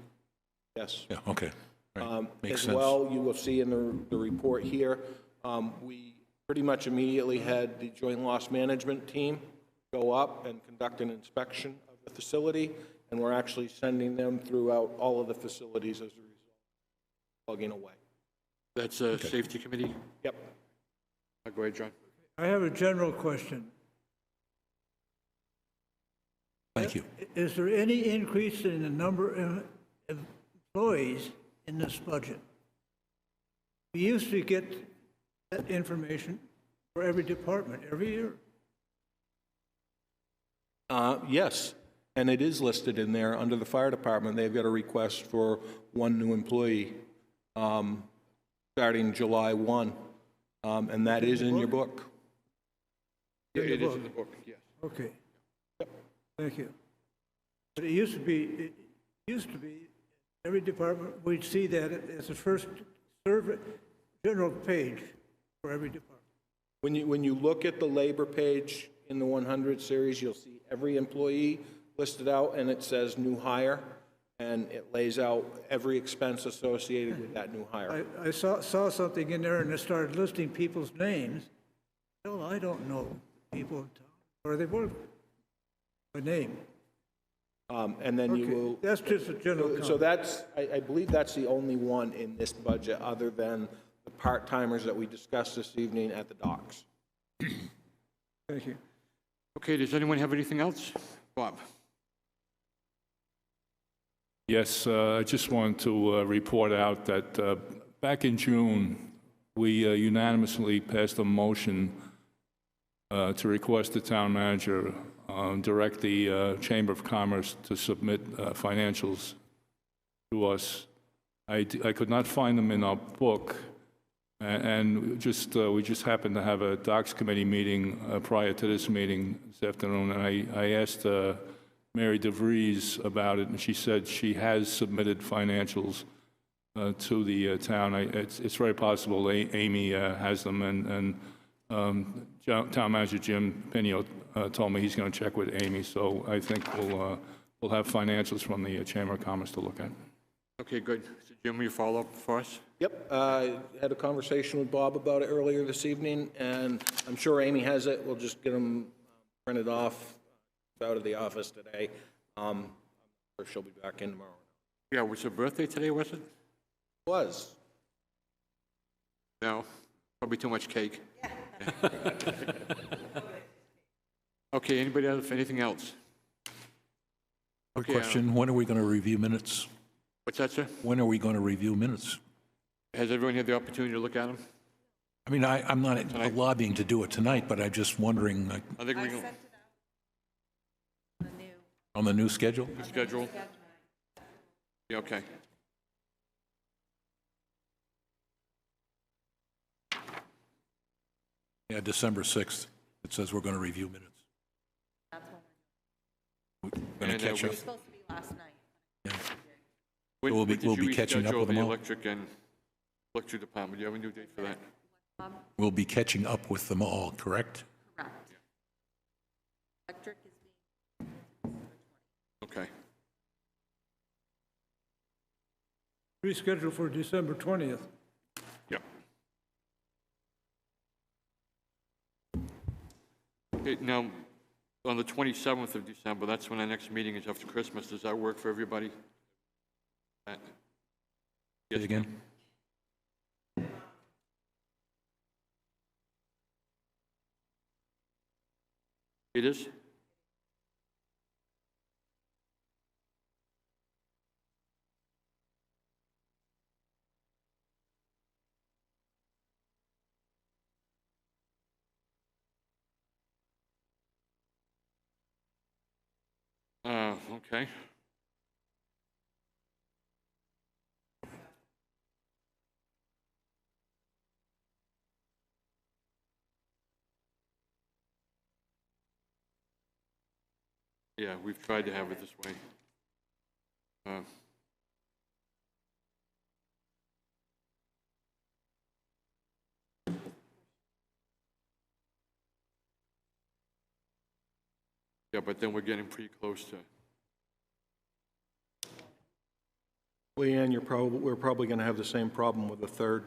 Yes. Yeah, okay. Right. Makes As sense. well, you will see in the report here, we pretty much immediately had the Joint Loss Management team go up and conduct an inspection of the facility, and we're actually sending them throughout all of the facilities as a result, plugging away. That's a safety committee? Yep. Go ahead, John. I have a general question. Thank you. Is there any increase in the number of employees in this budget? We used to get that information for every department every year. Yes, and it is listed in there. Under the fire department, they've got a request for one new employee starting July 1, and that is in your book. Yeah, it is in the book, yes. Okay. Thank you. But it used to be every department, we'd see that as the first general page for every department. When you look at the labor page in the 100 series, you'll see every employee listed out, and it says new hire, and it lays out every expense associated with that new hire. I saw something in there and it started listing people's names. Well, I don't know people in town, where they work, by name. And then you will... That's just a general comment. So that's, I believe that's the only one in this budget, other than the part-timers that we discussed this evening at the docks. Thank you. Okay, does anyone have anything else? Bob? Yes, I just wanted to report out that back in June, we unanimously passed a motion to request the town manager direct the Chamber of Commerce to submit financials to us. I could not find them in our book, and we just happened to have a Docs Committee meeting prior to this meeting this afternoon, and I asked Mary DeVries about it, and she said she has submitted financials to the town. It's very possible Amy has them, and Town Manager Jim Pinio told me he's going to check with Amy, so I think we'll have financials from the Chamber of Commerce to look at. Okay, good. So Jim, will you follow up for us? Yep, I had a conversation with Bob about it earlier this evening, and I'm sure Amy has it. We'll just get them printed off out of the office today. I'm sure she'll be back in tomorrow. Yeah, was her birthday today, was it? Was. No, probably too much cake. Okay, anybody else, anything else? Quick question, when are we going to review minutes? What's that, sir? When are we going to review minutes? Has everyone had the opportunity to look at them? I mean, I'm not lobbying to do it tonight, but I'm just wondering I think we can. on the new schedule? The schedule? Yeah, okay. Yeah, December 6th. It says we're going to review minutes. We're going to catch up. Supposed to be last night. Yeah. When We'll be did you catching up reschedule with them the all. electric department? Do you have a new date for that? We'll be catching up with them all, correct? Correct. Electric is being Okay. Rescheduled for December 20th. Yep. Okay, now, on the 27th of December, that's when our next meeting is after Christmas. Does that work for everybody? Say again? It is? Okay. Yeah, we've tried to have it this way. Yeah, but then we're getting pretty close to. Leanne, we're probably going to have the same problem with the 3rd.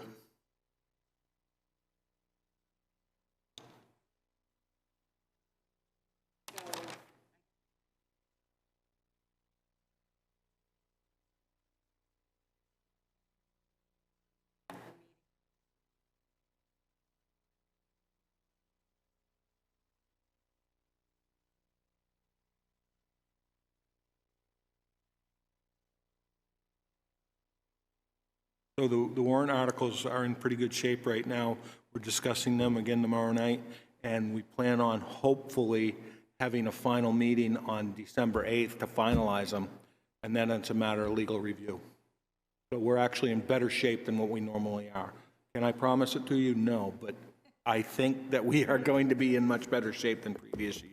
So the warrant articles are in pretty good shape right now. We're discussing them again tomorrow night, and we plan on hopefully having a final meeting on December 8th to finalize them, and then it's a matter of legal review. So we're actually in better shape than what we normally are. Can I promise it to you? No, but I think that we are going to be in much better shape than previous years.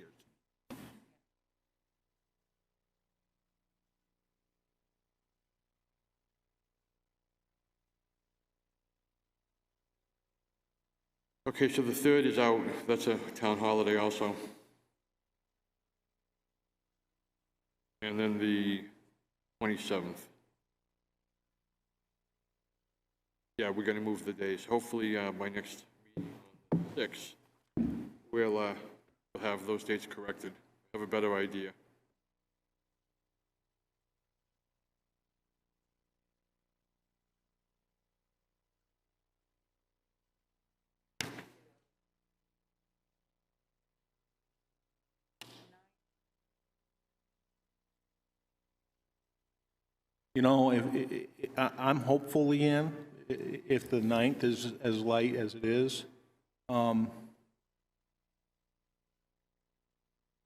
Okay, so the 3rd is out. That's a town holiday also. And then the 27th. Yeah, we're going to move the days. Hopefully by next meeting on 6, we'll have those dates corrected, have a better idea. You know, I'm hopeful, Leanne, if the 9th is as light as it is,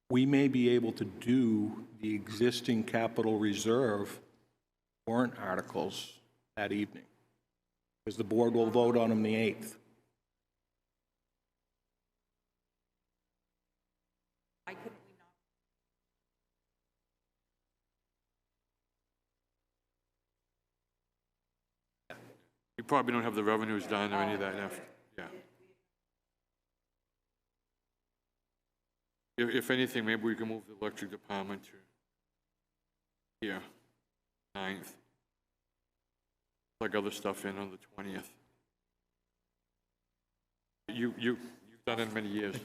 we may be able to do the existing capital reserve warrant articles that evening, because the board will vote on them the 8th. You probably don't have the revenues done or any of that after, yeah. If anything, maybe we can move the electric department to here, 9th. Like other stuff in on the 20th. You've done it many years.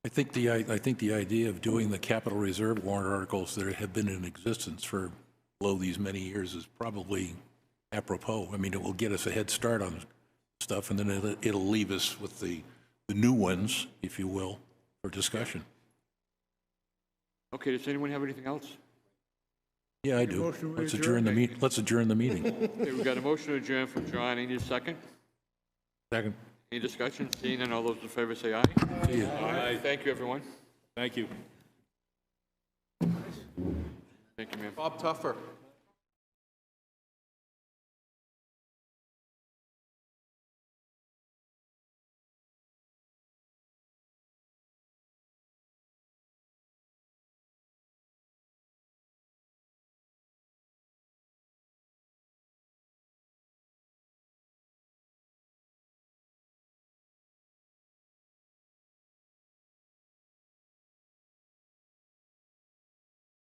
I think the idea of doing the capital reserve warrant articles that have been in existence for below these many years is probably apropos. I mean, it will get us a head start on stuff, and then it'll leave us with the new ones, if you will, for discussion. Okay, does anyone have anything else? Yeah, I do. Let's adjourn the meeting. Let's adjourn the meeting. Okay, we've got a motion to adjourn from John. Any second? Second. Any discussion? Seeing none, all those in favor say aye. See you. Aye. Thank you, everyone. Thank you. Thank you, ma'am. Bob Tuffer.